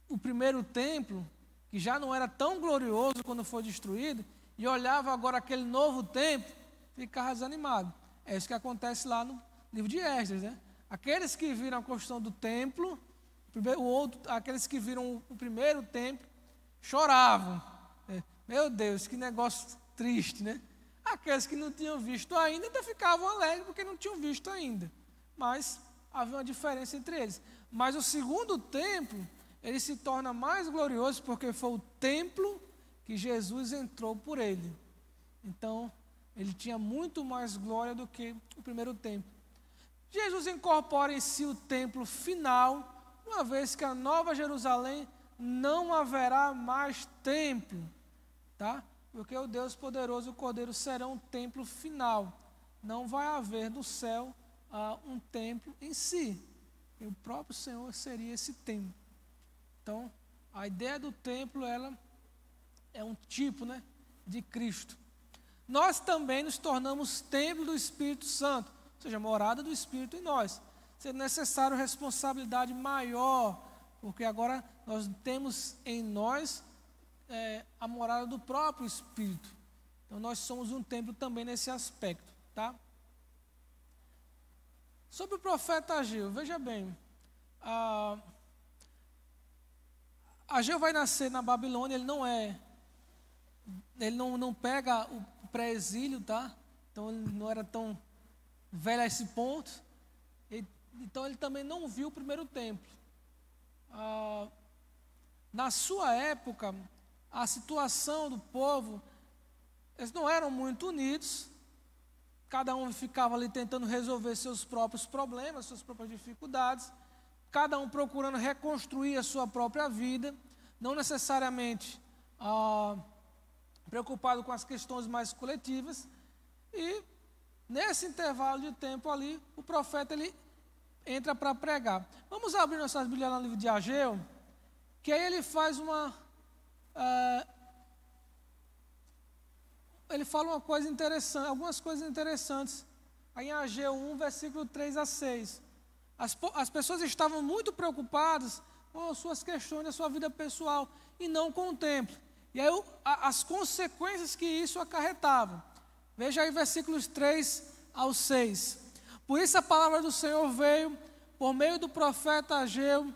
o primeiro templo, que já não era tão glorioso quando foi destruído, e olhava agora aquele novo templo, ficava desanimado. É isso que acontece lá no livro de Esdras, né? Aqueles que viram a construção do templo, aqueles que viram o primeiro templo, choravam. Meu Deus, que negócio triste, né? Aqueles que não tinham visto ainda ficavam alegres porque não tinham visto ainda. Mas havia uma diferença entre eles. Mas o segundo templo, ele se torna mais glorioso porque foi o templo que Jesus entrou por ele. Então, ele tinha muito mais glória do que o primeiro templo. Jesus incorpora em si o templo final, uma vez que a Nova Jerusalém não haverá mais templo, tá? Porque o Deus poderoso e o Cordeiro serão um templo final. Não vai haver no céu um templo em si. E o próprio Senhor seria esse templo. Então, a ideia do templo, ela é um tipo, né, de Cristo. Nós também nos tornamos templo do Espírito Santo, ou seja, morada do Espírito em nós. Sendo necessário responsabilidade maior, porque agora nós temos em nós a morada do próprio Espírito. Então nós somos um templo também nesse aspecto, tá? Sobre o profeta Ageu, veja bem, Ageu vai nascer na Babilônia, ele não pega o pré-exílio, tá? Então ele não era tão velho a esse ponto. Então ele também não viu o primeiro templo. Na sua época, a situação do povo, eles não eram muito unidos. Cada um ficava ali tentando resolver seus próprios problemas, suas próprias dificuldades. Cada um procurando reconstruir a sua própria vida, não necessariamente preocupado com as questões mais coletivas. E nesse intervalo de tempo ali, o profeta ele entra para pregar. Vamos abrir nossas Bíblias no livro de Ageu, que aí ele faz ele fala uma coisa interessante, algumas coisas interessantes. Aí em Ageu 1, versículo 3 a 6. As pessoas estavam muito preocupadas com as suas questões da sua vida pessoal e não com o templo. E aí as consequências que isso acarretava. Veja aí versículos 3 ao 6. Por isso a palavra do Senhor veio por meio do profeta Ageu,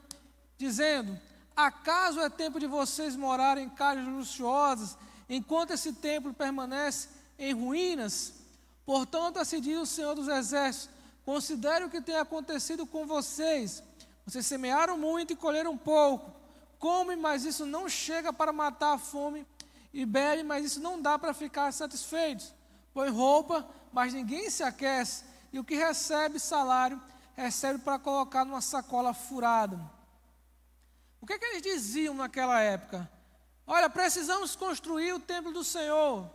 dizendo: acaso é tempo de vocês morarem em casas luxuosas, enquanto esse templo permanece em ruínas? Portanto, assim diz o Senhor dos Exércitos: considere o que tem acontecido com vocês. Vocês semearam muito e colheram pouco. Comem, mas isso não chega para matar a fome. E bebem, mas isso não dá para ficar satisfeitos. Põe roupa, mas ninguém se aquece. E o que recebe salário recebe para colocar numa sacola furada. O que eles diziam naquela época? Olha, precisamos construir o templo do Senhor.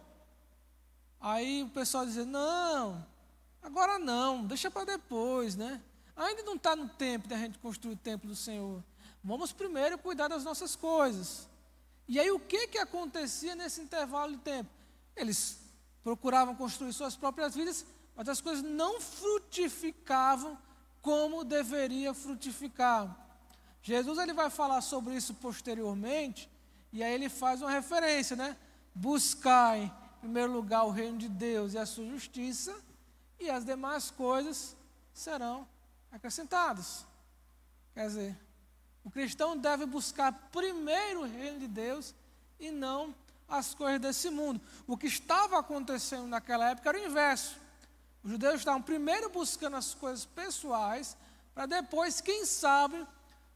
Aí o pessoal dizia, não, agora não, deixa para depois, né? Ainda não está no tempo da gente construir o templo do Senhor. Vamos primeiro cuidar das nossas coisas. E aí o que acontecia nesse intervalo de tempo? Eles procuravam construir suas próprias vidas, mas as coisas não frutificavam como deveria frutificar. Jesus ele vai falar sobre isso posteriormente, e aí ele faz uma referência, né? Buscai em primeiro lugar o reino de Deus e a sua justiça, e as demais coisas serão acrescentadas. Quer dizer, o cristão deve buscar primeiro o reino de Deus e não as coisas desse mundo. O que estava acontecendo naquela época era o inverso. Os judeus estavam primeiro buscando as coisas pessoais, para depois, quem sabe,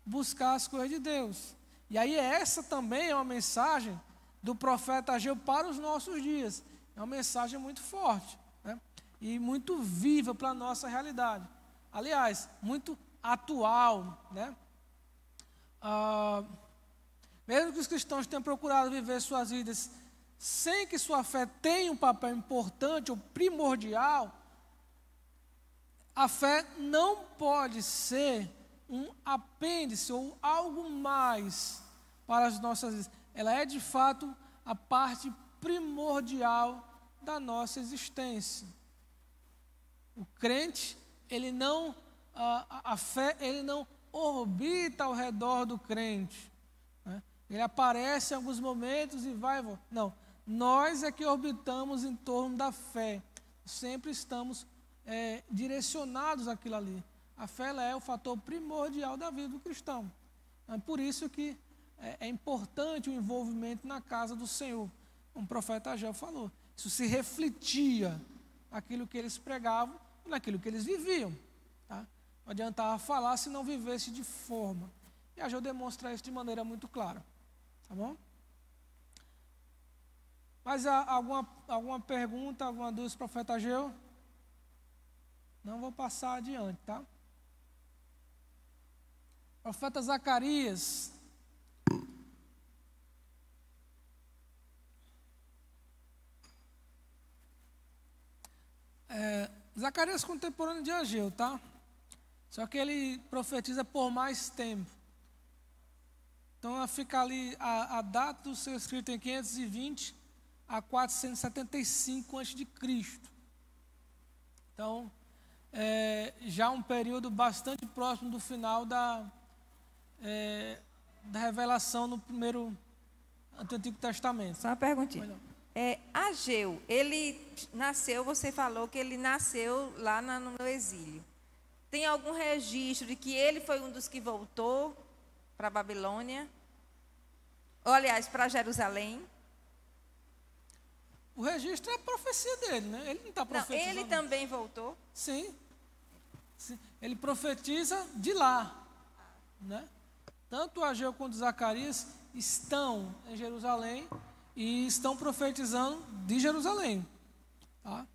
buscar as coisas de Deus. E aí essa também é uma mensagem do profeta Ageu para os nossos dias. É uma mensagem muito forte, né? E muito viva para a nossa realidade. Aliás, muito atual, né? Mesmo que os cristãos tenham procurado viver suas vidas sem que sua fé tenha um papel importante ou primordial, a fé não pode ser um apêndice ou algo mais para as nossas vidas. Ela é de fato a parte primordial da nossa existência. O crente, ele não, a fé, ele não orbita ao redor do crente, né? Ele aparece em alguns momentos e vai e volta. Não, nós é que orbitamos em torno da fé. Sempre estamos direcionados àquilo ali. A fé ela é o fator primordial da vida do cristão. É por isso que é importante o envolvimento na casa do Senhor. Como o profeta Ageu falou, isso se refletia naquilo que eles pregavam e naquilo que eles viviam. Tá? Não adiantava falar se não vivesse de forma. E Ageu demonstra isso de maneira muito clara. Tá bom? Mas alguma pergunta, alguma dúvida, profeta Ageu? Não vou passar adiante, tá? Profeta Zacarias. Zacarias contemporâneo de Ageu, tá? Só que ele profetiza por mais tempo. Então fica ali a data do seu escrito em 520 a 475 a.C. Então, já um período bastante próximo do final da revelação no primeiro Antigo Testamento. Só uma perguntinha. Ageu, ele nasceu, você falou que ele nasceu lá no exílio. Tem algum registro de que ele foi um dos que voltou para a Babilônia? Ou, aliás, para Jerusalém? O registro é a profecia dele, né? Ele não está profetizando. Não, ele também voltou? Sim. Ele profetiza de lá, né? Tanto Ageu quanto Zacarias estão em Jerusalém e estão profetizando de Jerusalém. Tá?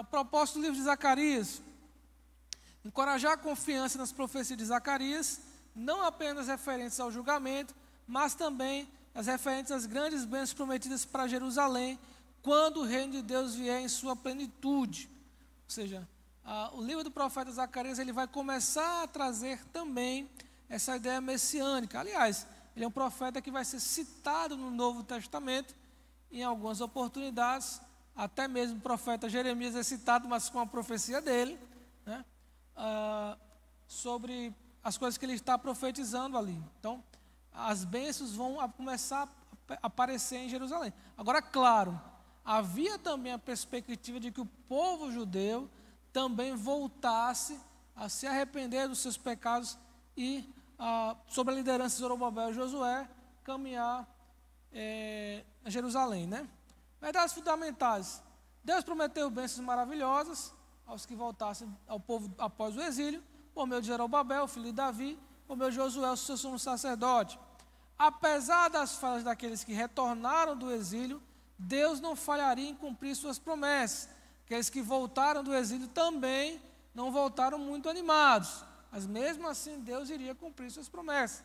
O propósito do livro de Zacarias: encorajar a confiança nas profecias de Zacarias, não apenas referentes ao julgamento, mas também as referentes às grandes bênçãos prometidas para Jerusalém, quando o reino de Deus vier em sua plenitude. Ou seja, o livro do profeta Zacarias ele vai começar a trazer também essa ideia messiânica. Aliás, ele é um profeta que vai ser citado no Novo Testamento em algumas oportunidades. Até mesmo o profeta Jeremias é citado, mas com a profecia dele, né? Sobre as coisas que ele está profetizando ali. Então, as bênçãos vão começar a aparecer em Jerusalém. Agora, claro, havia também a perspectiva de que o povo judeu também voltasse a se arrepender dos seus pecados e, sob a liderança de Zorobabel e Josué, caminhar a Jerusalém, né? Verdades fundamentais. Deus prometeu bênçãos maravilhosas aos que voltassem ao povo após o exílio, por meio de Zorobabel, filho de Davi, por meio de Josué, o seu sumo sacerdote. Apesar das falhas daqueles que retornaram do exílio, Deus não falharia em cumprir suas promessas. Aqueles que voltaram do exílio também não voltaram muito animados, mas mesmo assim Deus iria cumprir suas promessas.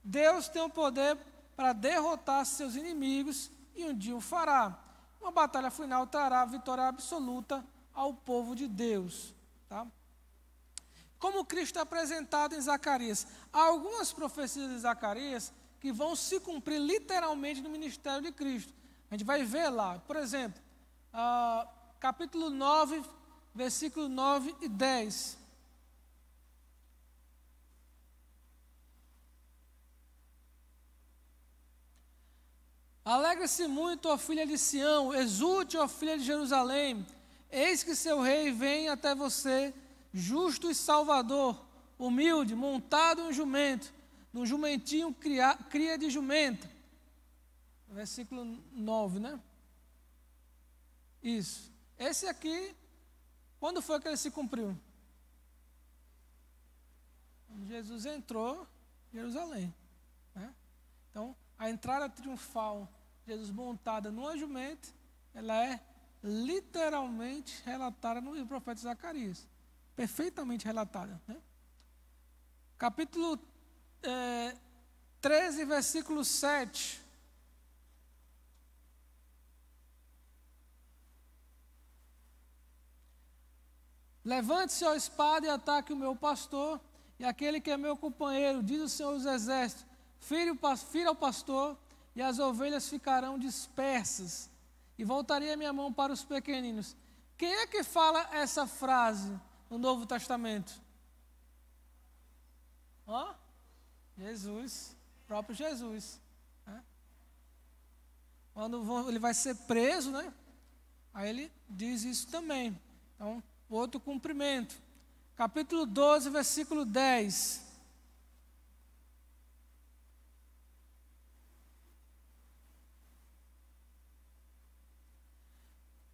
Deus tem o poder para derrotar seus inimigos e um dia o fará. Uma batalha final trará vitória absoluta ao povo de Deus. Tá? Como Cristo é apresentado em Zacarias? Há algumas profecias de Zacarias que vão se cumprir literalmente no ministério de Cristo. A gente vai ver lá, por exemplo, capítulo 9, versículos 9 e 10. Alegre-se muito, ó filha de Sião, exulte, ó filha de Jerusalém, eis que seu rei vem até você, justo e salvador, humilde, montado em um jumento, num jumentinho cria de jumenta. Versículo 9, né? Isso. Esse aqui, quando foi que ele se cumpriu? Jesus entrou em Jerusalém. Né? Então, a entrada triunfal, Jesus montada numa jumenta, ela é literalmente relatada no livro do profeta Zacarias. Perfeitamente relatada. Né? Capítulo 13, versículo 7. Levante-se, ó espada, e ataque o meu pastor, e aquele que é meu companheiro, diz o Senhor dos Exércitos, fira o pastor, e as ovelhas ficarão dispersas, e voltarei a minha mão para os pequeninos. Quem é que fala essa frase no Novo Testamento? Jesus, próprio Jesus. Né? Quando ele vai ser preso, né? Aí ele diz isso também. Então, outro cumprimento. Capítulo 12, versículo 10.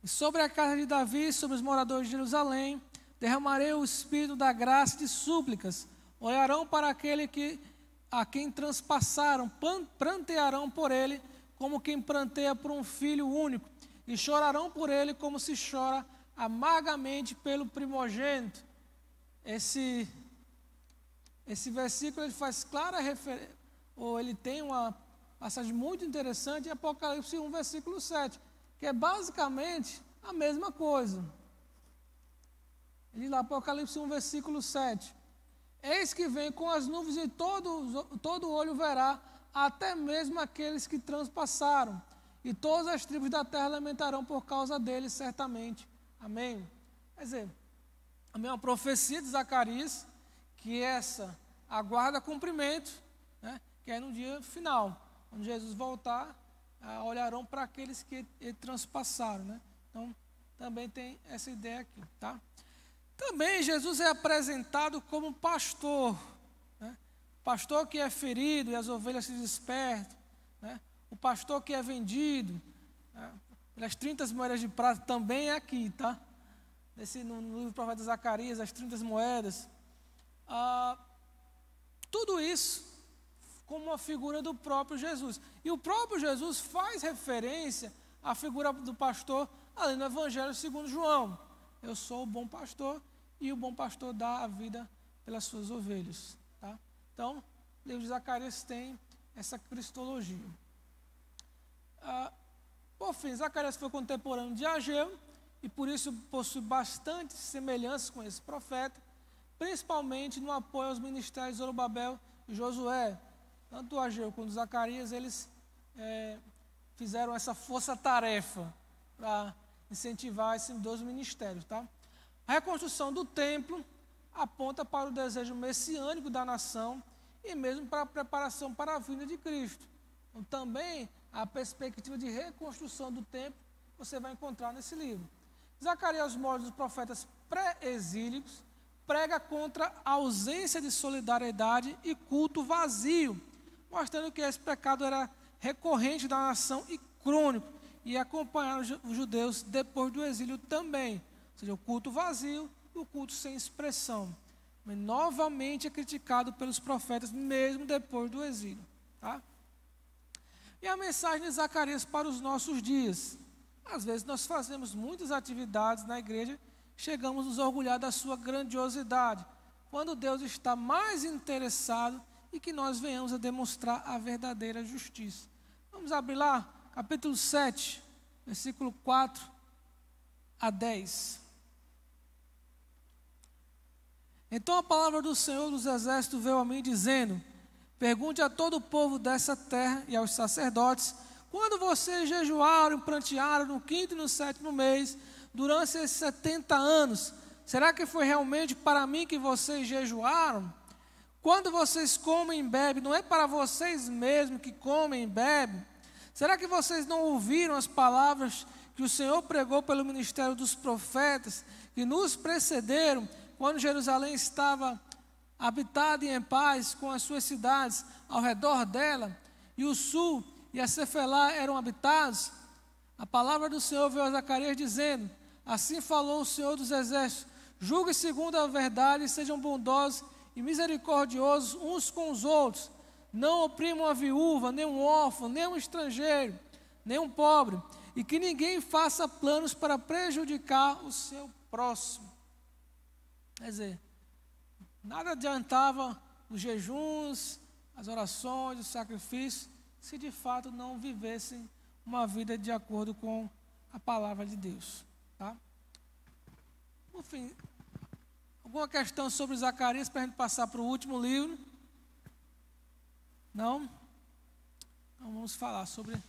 E sobre a casa de Davi, sobre os moradores de Jerusalém, derramarei o espírito da graça e de súplicas. Olharão para aquele a quem transpassaram, prantearão por ele, como quem pranteia por um filho único, e chorarão por ele como se chora amargamente pelo primogênito. Esse versículo ele faz clara referência, ou ele tem uma passagem muito interessante em Apocalipse 1, versículo 7, que é basicamente a mesma coisa. Ele lá, Apocalipse 1, versículo 7. Eis que vem com as nuvens e todo olho verá, até mesmo aqueles que transpassaram, e todas as tribos da terra lamentarão por causa deles, certamente. Amém? Quer dizer, a mesma profecia de Zacarias, que essa aguarda cumprimento, né, que é no dia final, quando Jesus voltar, olharão para aqueles que transpassaram. Né? Então, também tem essa ideia aqui. Tá? Também Jesus é apresentado como pastor. Né? Pastor que é ferido e as ovelhas se despertam. Né? O pastor que é vendido, né, pelas 30 moedas de prata, também é aqui, tá? No livro do profeta Zacarias, as 30 moedas. Tudo isso como uma figura do próprio Jesus. E o próprio Jesus faz referência à figura do pastor ali no Evangelho segundo João. Eu sou o bom pastor e o bom pastor dá a vida pelas suas ovelhas. Tá? Então, o livro de Zacarias tem essa cristologia. Por fim, Zacarias foi contemporâneo de Ageu e por isso possui bastante semelhanças com esse profeta, principalmente no apoio aos ministérios de Zorobabel e Josué. Tanto Ageu quanto Zacarias, eles fizeram essa força-tarefa para incentivar esses dois ministérios. Tá? A reconstrução do templo aponta para o desejo messiânico da nação e mesmo para a preparação para a vinda de Cristo. Então, também a perspectiva de reconstrução do templo você vai encontrar nesse livro. Zacarias, aos moldes dos profetas pré-exílicos, prega contra a ausência de solidariedade e culto vazio, mostrando que esse pecado era recorrente da nação e crônico, e acompanharam os judeus depois do exílio também, ou seja, o culto vazio e o culto sem expressão. Mas novamente é criticado pelos profetas, mesmo depois do exílio. Tá? E a mensagem de Zacarias para os nossos dias. Às vezes nós fazemos muitas atividades na igreja, chegamos a nos orgulhar da sua grandiosidade, quando Deus está mais interessado em que nós venhamos a demonstrar a verdadeira justiça. Vamos abrir lá, capítulo 7, versículo 4 a 10. Então a palavra do Senhor dos Exércitos veio a mim dizendo: pergunte a todo o povo dessa terra e aos sacerdotes, quando vocês jejuaram e prantearam no 5º e no 7º mês, durante esses 70 anos, será que foi realmente para mim que vocês jejuaram? Quando vocês comem e bebem, não é para vocês mesmos que comem e bebem? Será que vocês não ouviram as palavras que o Senhor pregou pelo ministério dos profetas, que nos precederam, quando Jerusalém estava habitada e em paz, com as suas cidades ao redor dela, e o sul e a Cefelá eram habitados? A palavra do Senhor veio a Zacarias dizendo: assim falou o Senhor dos Exércitos, julgue segundo a verdade, e sejam bondosos e misericordiosos uns com os outros, não oprimam a viúva, nem um órfão, nem um estrangeiro, nem um pobre, e que ninguém faça planos para prejudicar o seu próximo. Quer dizer, nada adiantava os jejuns, as orações, os sacrifícios, se de fato não vivessem uma vida de acordo com a palavra de Deus. Tá? Enfim, alguma questão sobre Zacarias para a gente passar para o último livro? Não? Então vamos falar sobre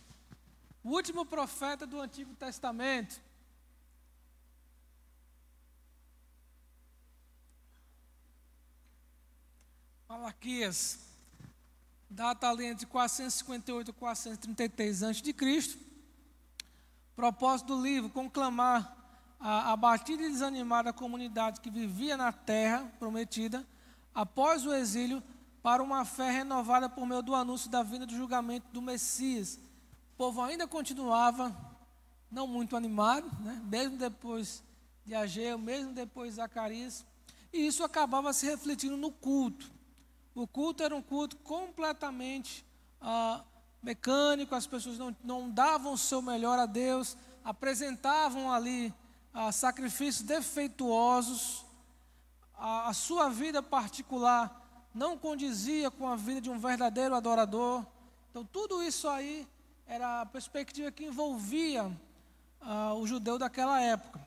o último profeta do Antigo Testamento. Malaquias, data ali entre 458 e 433 a.C. Propósito do livro: conclamar a abatida e desanimada comunidade que vivia na terra prometida, após o exílio, para uma fé renovada por meio do anúncio da vinda do julgamento do Messias. O povo ainda continuava não muito animado, né? Mesmo depois de Ageu, mesmo depois de Zacarias, e isso acabava se refletindo no culto. O culto era um culto completamente mecânico, as pessoas não davam o seu melhor a Deus, apresentavam ali sacrifícios defeituosos, a sua vida particular não condizia com a vida de um verdadeiro adorador. Então tudo isso aí era a perspectiva que envolvia o judeu daquela época.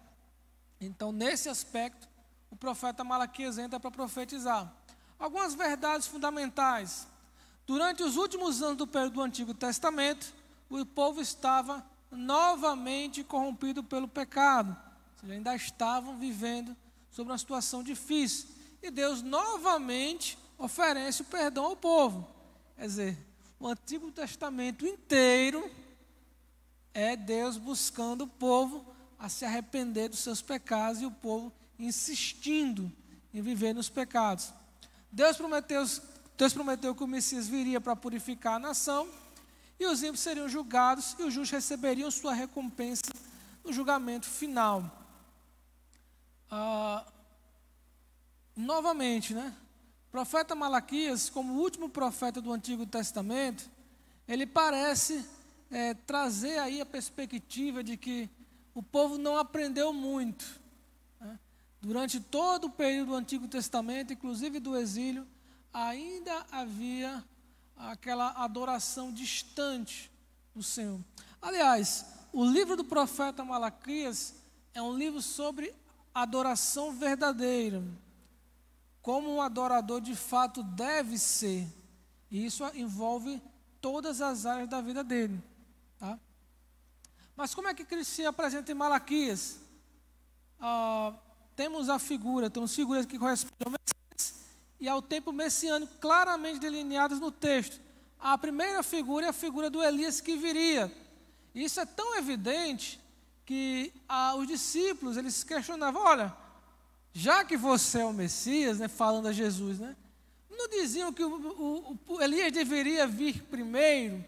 Então nesse aspecto o profeta Malaquias entra para profetizar algumas verdades fundamentais. Durante os últimos anos do período do Antigo Testamento, o povo estava novamente corrompido pelo pecado. Ou seja, ainda estavam vivendo sob uma situação difícil. E Deus novamente oferece o perdão ao povo. Quer dizer, o Antigo Testamento inteiro é Deus buscando o povo a se arrepender dos seus pecados e o povo insistindo em viver nos pecados. Deus prometeu que o Messias viria para purificar a nação, e os ímpios seriam julgados, e os justos receberiam sua recompensa no julgamento final. Novamente, né? O profeta Malaquias, como o último profeta do Antigo Testamento, ele parece trazer aí a perspectiva de que o povo não aprendeu muito, né? Durante todo o período do Antigo Testamento, inclusive do exílio, ainda havia aquela adoração distante do Senhor. Aliás, o livro do profeta Malaquias é um livro sobre adoração verdadeira, como um adorador de fato deve ser. E isso envolve todas as áreas da vida dele. Tá? Mas como é que Cristo se apresenta em Malaquias? Temos figuras que correspondem ao Messias e ao tempo messiânico claramente delineadas no texto. A primeira figura é a figura do Elias que viria. E isso é tão evidente que os discípulos, eles questionavam: olha, já que você é o Messias, né, falando a Jesus, né, não diziam que o Elias deveria vir primeiro?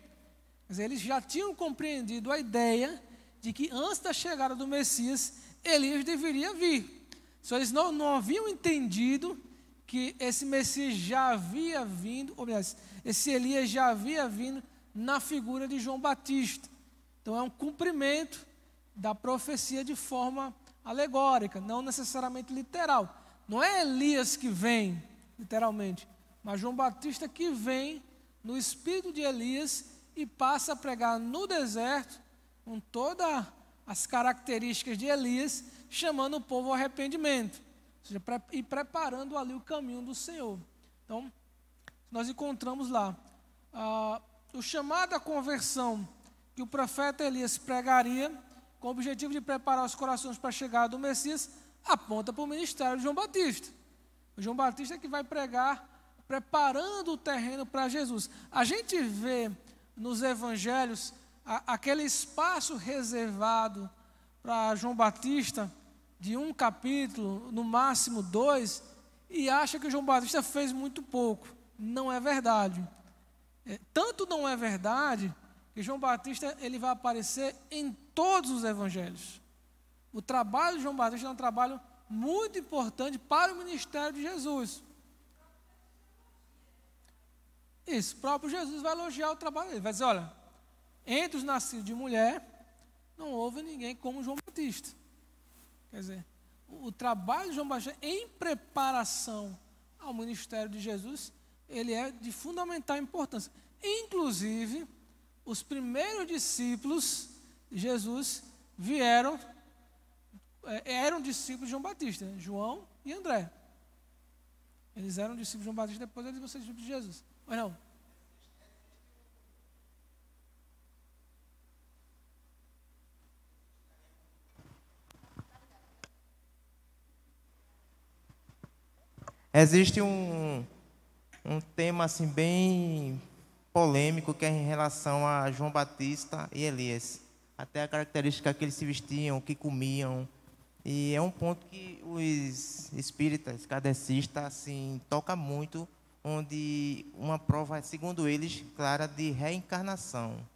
Quer dizer, eles já tinham compreendido a ideia de que antes da chegada do Messias, Elias deveria vir. Só eles não haviam entendido que esse Messias já havia vindo, ou melhor, esse Elias já havia vindo na figura de João Batista. Então é um cumprimento da profecia de forma alegórica, não necessariamente literal. Não é Elias que vem, literalmente, mas João Batista que vem no espírito de Elias e passa a pregar no deserto, com todas as características de Elias, chamando o povo ao arrependimento, ou seja, e preparando ali o caminho do Senhor. Então, nós encontramos lá o chamado à conversão que o profeta Elias pregaria, com o objetivo de preparar os corações para a chegada do Messias, aponta para o ministério de João Batista. O João Batista é que vai pregar, preparando o terreno para Jesus. A gente vê nos evangelhos aquele espaço reservado para João Batista, de 1 capítulo, no máximo 2, e acha que João Batista fez muito pouco. Não é verdade. Tanto não é verdade que João Batista ele vai aparecer em todos os evangelhos. O trabalho de João Batista é um trabalho muito importante para o ministério de Jesus. Isso, o próprio Jesus vai elogiar o trabalho dele. Vai dizer, olha, entre os nascidos de mulher, não houve ninguém como João Batista. Quer dizer, o trabalho de João Batista em preparação ao ministério de Jesus, ele é de fundamental importância. Inclusive, os primeiros discípulos de Jesus eram discípulos de João Batista, João e André. Eles eram discípulos de João Batista, depois eles vão ser discípulos de Jesus. Ou não? Existe um tema assim bem polêmico que é em relação a João Batista e Elias. Até a característica que eles se vestiam, o que comiam. E é um ponto que os espíritas, kardecistas, assim, toca muito, onde uma prova, segundo eles, clara de reencarnação.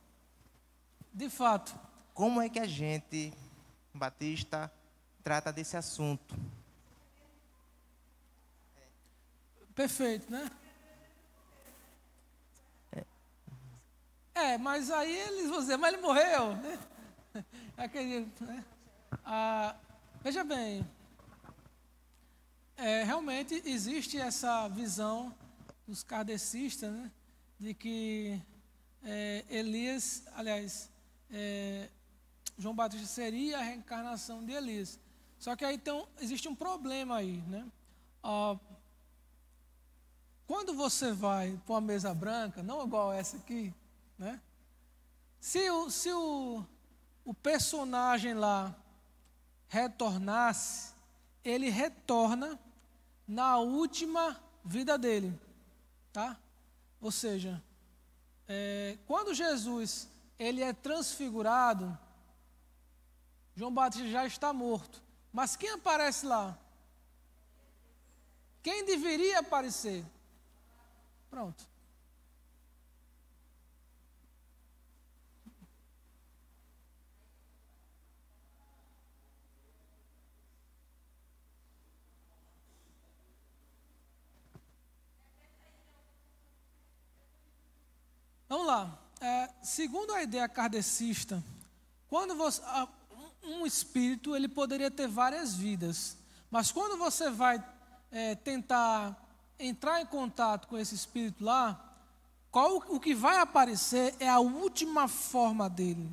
De fato. Como é que a gente, Batista, trata desse assunto? Perfeito, né? Mas aí eles vão dizer, mas ele morreu, né? Aquele, né? Veja bem, realmente existe essa visão dos kardecistas, né? De que Elias, aliás, João Batista seria a reencarnação de Elias. Só que aí então existe um problema aí, né? Quando você vai para uma mesa branca, não igual essa aqui, né? Se o personagem lá retornasse, ele retorna na última vida dele, tá? Ou seja, quando Jesus ele é transfigurado, João Batista já está morto. Mas quem aparece lá? Quem deveria aparecer? Pronto. Vamos lá. Segundo a ideia kardecista, quando um espírito ele poderia ter várias vidas, mas quando você vai tentar entrar em contato com esse espírito lá, o que vai aparecer é a última forma dele,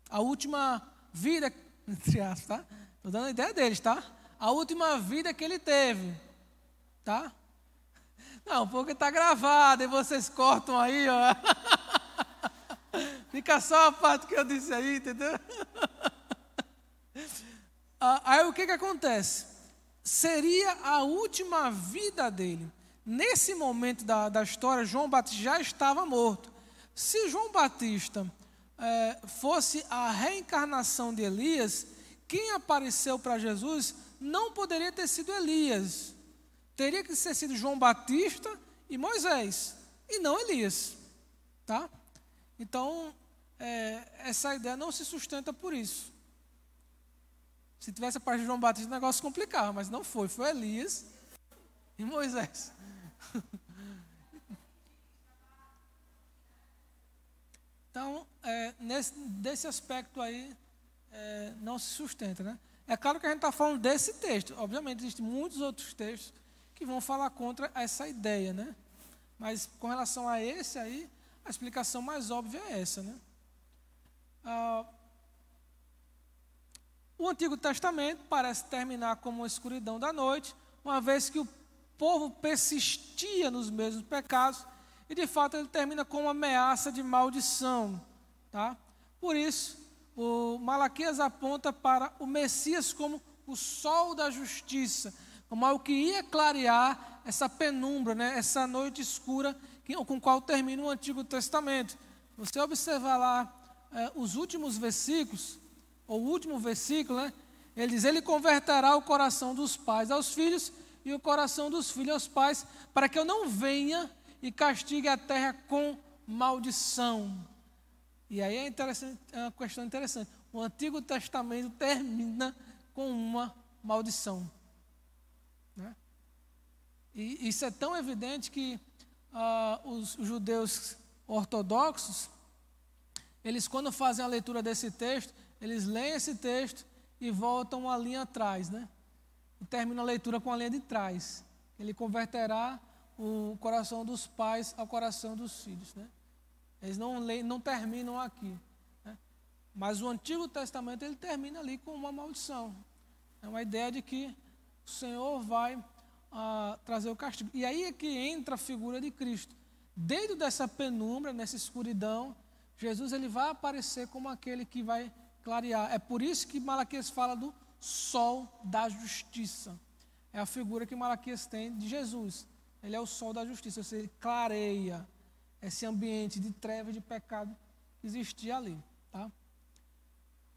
a última vida, entre aspas, tá? Estou dando a ideia deles, tá? A última vida que ele teve, tá? Não, porque está gravado e vocês cortam aí, ó. Fica só a parte que eu disse aí, entendeu? Aí o que acontece? Seria a última vida dele. Nesse momento da história, João Batista já estava morto. Se João Batista fosse a reencarnação de Elias, quem apareceu para Jesus não poderia ter sido Elias. Teria que ter sido João Batista e Moisés, e não Elias. Tá? Então, essa ideia não se sustenta por isso. Se tivesse a parte de João Batista, o negócio complicava, mas não foi. Foi Elias e Moisés. Então, desse aspecto aí, não se sustenta, né? É claro que a gente está falando desse texto. Obviamente, existem muitos outros textos que vão falar contra essa ideia, né? Mas com relação a esse aí, a explicação mais óbvia é essa, né? O Antigo Testamento parece terminar como uma escuridão da noite, uma vez que o povo persistia nos mesmos pecados, e de fato ele termina com uma ameaça de maldição, tá? Por isso, o Malaquias aponta para o Messias como o sol da justiça, como algo que ia clarear essa penumbra, né? Essa noite escura com a qual termina o Antigo Testamento. Você observar lá os últimos versículos, ou o último versículo, né? Ele diz: ele converterá o coração dos pais aos filhos e o coração dos filhos aos pais, para que eu não venha e castigue a terra com maldição. E aí é uma questão interessante. O Antigo Testamento termina com uma maldição, né? E isso é tão evidente que os judeus ortodoxos, eles, quando fazem a leitura desse texto, eles leem esse texto e voltam uma linha atrás, né? E terminam a leitura com a linha de trás. Ele converterá o coração dos pais ao coração dos filhos, né? Eles não terminam aqui, né? Mas o Antigo Testamento ele termina ali com uma maldição. É uma ideia de que o Senhor vai trazer o castigo. E aí é que entra a figura de Cristo. Dentro dessa penumbra, nessa escuridão, Jesus ele vai aparecer como aquele que vai clarear. É por isso que Malaquias fala do sol da justiça. É a figura que Malaquias tem de Jesus. Ele é o sol da justiça, ou seja, ele clareia esse ambiente de treva e de pecado que existia ali, tá?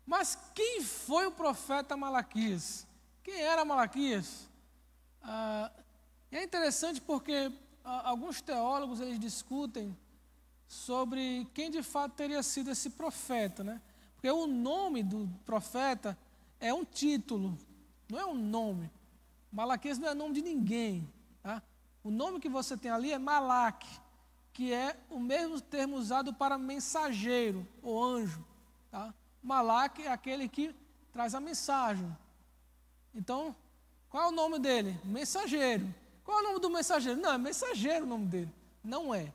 Mas quem foi o profeta Malaquias? Quem era Malaquias? É interessante porque alguns teólogos eles discutem sobre quem de fato teria sido esse profeta, né? Porque o nome do profeta é um título, não é um nome. Malaquias não é nome de ninguém, tá? O nome que você tem ali é Malaque, que é o mesmo termo usado para mensageiro ou anjo, tá? Malaque é aquele que traz a mensagem. Então, qual é o nome dele? Mensageiro. Qual é o nome do mensageiro? Não, é mensageiro o nome dele. Não é.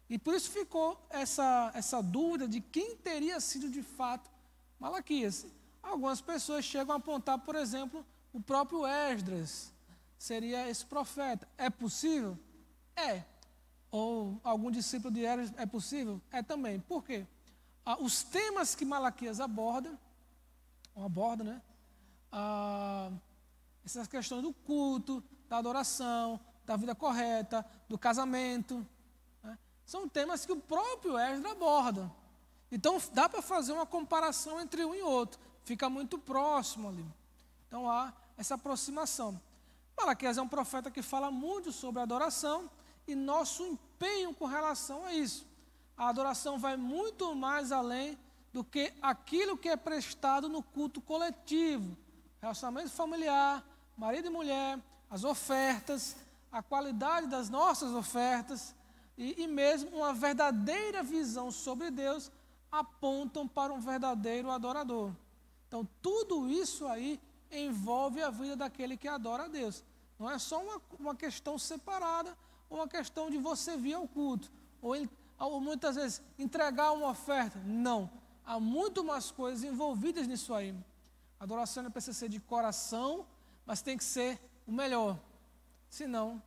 E por isso ficou essa dúvida de quem teria sido de fato Malaquias. Algumas pessoas chegam a apontar, por exemplo, o próprio Esdras seria esse profeta. É possível? É. Ou algum discípulo de Esdras é possível? É também. Por quê? Os temas que Malaquias aborda, né? Essas questões do culto, da adoração, da vida correta, do casamento, né? São temas que o próprio Esdras aborda. Então, dá para fazer uma comparação entre um e outro. Fica muito próximo ali. Então, há essa aproximação. Malaquias é um profeta que fala muito sobre a adoração e nosso empenho com relação a isso. A adoração vai muito mais além do que aquilo que é prestado no culto coletivo. Relacionamento familiar, marido e mulher, as ofertas, a qualidade das nossas ofertas e mesmo uma verdadeira visão sobre Deus apontam para um verdadeiro adorador. Então, tudo isso aí envolve a vida daquele que adora a Deus. Não é só uma questão separada, ou uma questão de você vir ao culto, ou muitas vezes entregar uma oferta. Não, há muito mais coisas envolvidas nisso aí. A adoração não precisa ser de coração, mas tem que ser o melhor. Senão,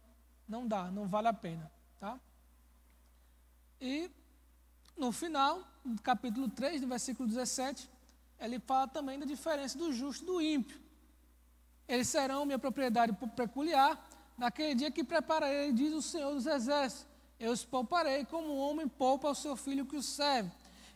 não dá, não vale a pena, tá? E, no final, no capítulo 3, no versículo 17, ele fala também da diferença do justo e do ímpio. Eles serão minha propriedade peculiar, naquele dia que prepararei, diz o Senhor dos Exércitos. Eu os pouparei como um homem poupa ao seu filho que o serve.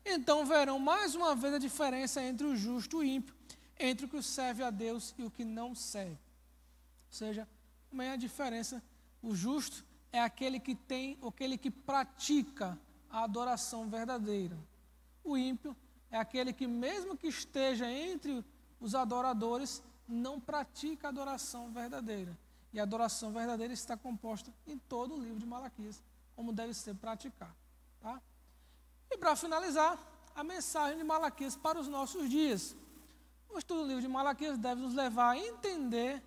Então verão mais uma vez a diferença entre o justo e o ímpio, entre o que serve a Deus e o que não serve. Ou seja, também a diferença, o justo é aquele que tem, ou aquele que pratica a adoração verdadeira. O ímpio é aquele que, mesmo que esteja entre os adoradores, não pratica a adoração verdadeira. E a adoração verdadeira está composta em todo o livro de Malaquias, como deve ser praticado, tá? E para finalizar, a mensagem de Malaquias para os nossos dias. O estudo do livro de Malaquias deve nos levar a entender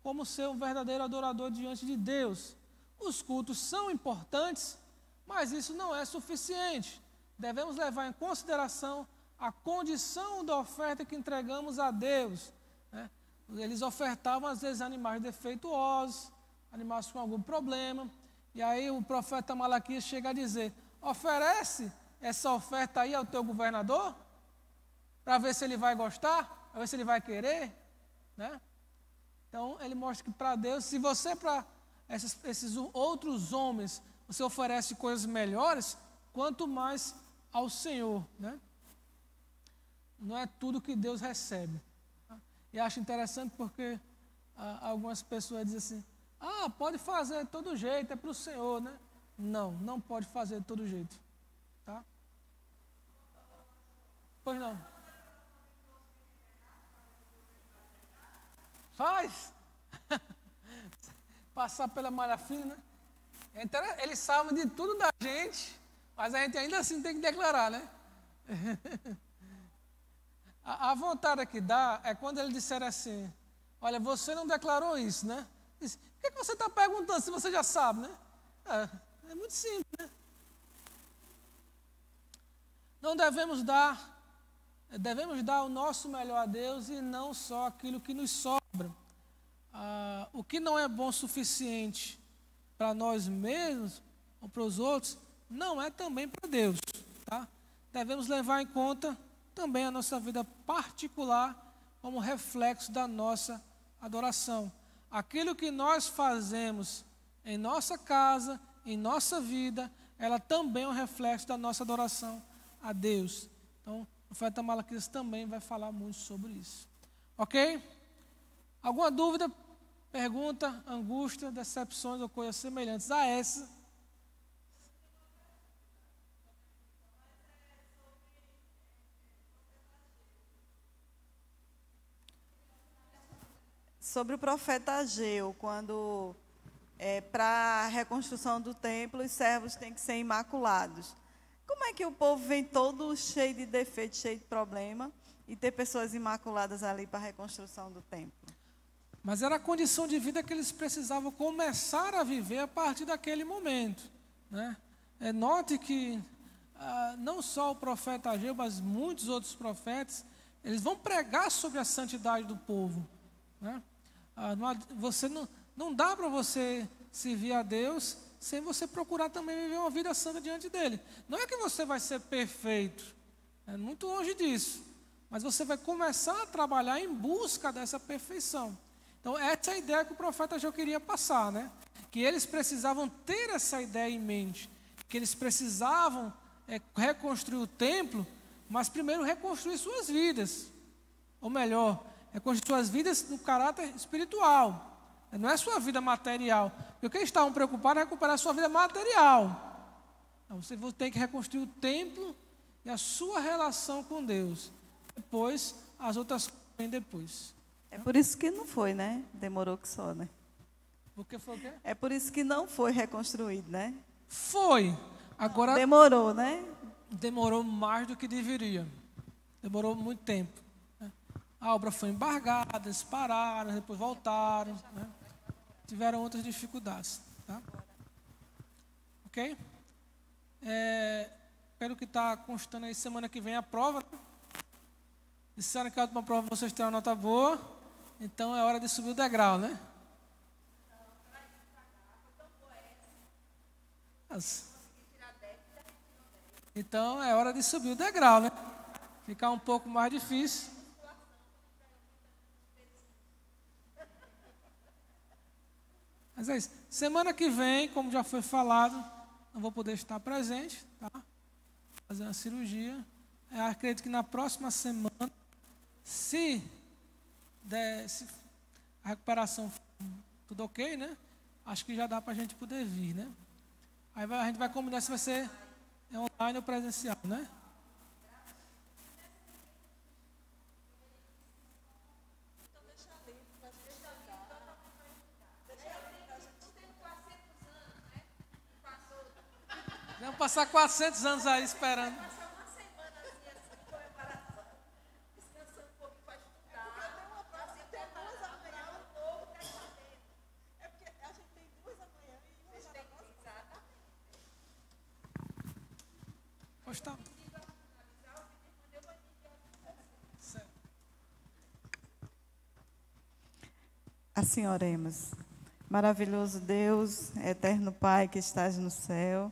como ser um verdadeiro adorador diante de Deus. Os cultos são importantes, mas isso não é suficiente. Devemos levar em consideração a condição da oferta que entregamos a Deus, né? Eles ofertavam, às vezes, animais defeituosos, animais com algum problema. E aí o profeta Malaquias chega a dizer: oferece essa oferta aí ao teu governador, para ver se ele vai gostar, para ver se ele vai querer, né? Então, ele mostra que para Deus, se você, para esses outros homens, você oferece coisas melhores, quanto mais ao Senhor, né? Não é tudo que Deus recebe. Tá? E acho interessante porque algumas pessoas dizem assim: pode fazer de todo jeito, é para o Senhor, né? Não, não pode fazer de todo jeito. Tá? Pois não. Faz. Passar pela malha fina, né? Eles sabem de tudo da gente, mas a gente ainda assim tem que declarar, né? A vontade que dá é quando ele disser assim: olha, você não declarou isso, né? Diz, por que você está perguntando se você já sabe, né? É muito simples, né? Não devemos dar o nosso melhor a Deus e não só aquilo que nos sobra. O que não é bom o suficiente para nós mesmos ou para os outros, não é também para Deus. Tá? Devemos levar em conta também a nossa vida particular como reflexo da nossa adoração. Aquilo que nós fazemos em nossa casa, em nossa vida, ela também é um reflexo da nossa adoração a Deus. Então, o profeta Malaquias também vai falar muito sobre isso. Ok? Alguma dúvida, pergunta, angústia, decepções ou coisas semelhantes a essa? Sobre o profeta Ageu, quando para a reconstrução do templo, os servos têm que ser imaculados. Como é que o povo vem todo cheio de defeitos, cheio de problema, e ter pessoas imaculadas ali para a reconstrução do templo? Mas era a condição de vida que eles precisavam começar a viver a partir daquele momento, né? Note que não só o profeta Ageu, mas muitos outros profetas, eles vão pregar sobre a santidade do povo, né? Não dá para você servir a Deus sem você procurar também viver uma vida santa diante dele. Não é que você vai ser perfeito, é muito longe disso, mas você vai começar a trabalhar em busca dessa perfeição. Então, essa é a ideia que o profeta Ageu queria passar, né? Que eles precisavam ter essa ideia em mente, que eles precisavam reconstruir o templo, mas primeiro reconstruir suas vidas, ou melhor, reconstruir suas vidas no caráter espiritual. Não é sua vida material. Porque o que eles estavam preocupados é recuperar a sua vida material. Então, você tem que reconstruir o templo e a sua relação com Deus. Depois, as outras coisas vêm depois. É por isso que não foi, né? Demorou que só, né? Porque foi o quê? É por isso que não foi reconstruído, né? Foi. Agora demorou, né? Demorou mais do que deveria. Demorou muito tempo. A obra foi embargada, eles pararam, depois voltaram, né? Tiveram outras dificuldades, tá? Ok? Pelo que está constando aí, semana que vem a prova. Disseram que a última prova vocês terão uma nota boa, então é hora de subir o degrau, né? Então é hora de subir o degrau, né? Ficar um pouco mais difícil. Mas é isso. Semana que vem, como já foi falado, não vou poder estar presente, tá? Fazer uma cirurgia. Eu acredito que na próxima semana, se a recuperação for tudo ok, né? Acho que já dá para a gente poder vir, né? Aí a gente vai combinar se vai ser online ou presencial, né? Vamos passar 400 anos aí esperando. está. Assim oremos. Maravilhoso Deus, eterno Pai que estás no céu,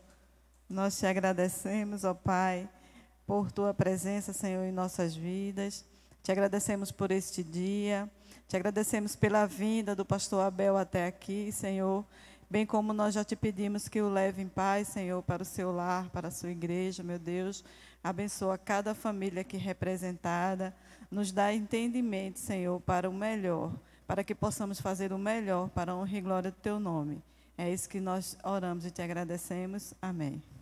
nós te agradecemos, ó Pai, por tua presença, Senhor, em nossas vidas. Te agradecemos por este dia, te agradecemos pela vinda do pastor Abel até aqui, Senhor, bem como nós já te pedimos que o leve em paz, Senhor, para o seu lar, para a sua igreja, meu Deus. Abençoa cada família aqui representada, nos dá entendimento, Senhor, para o melhor, para que possamos fazer o melhor para a honra e glória do teu nome. É isso que nós oramos e te agradecemos. Amém.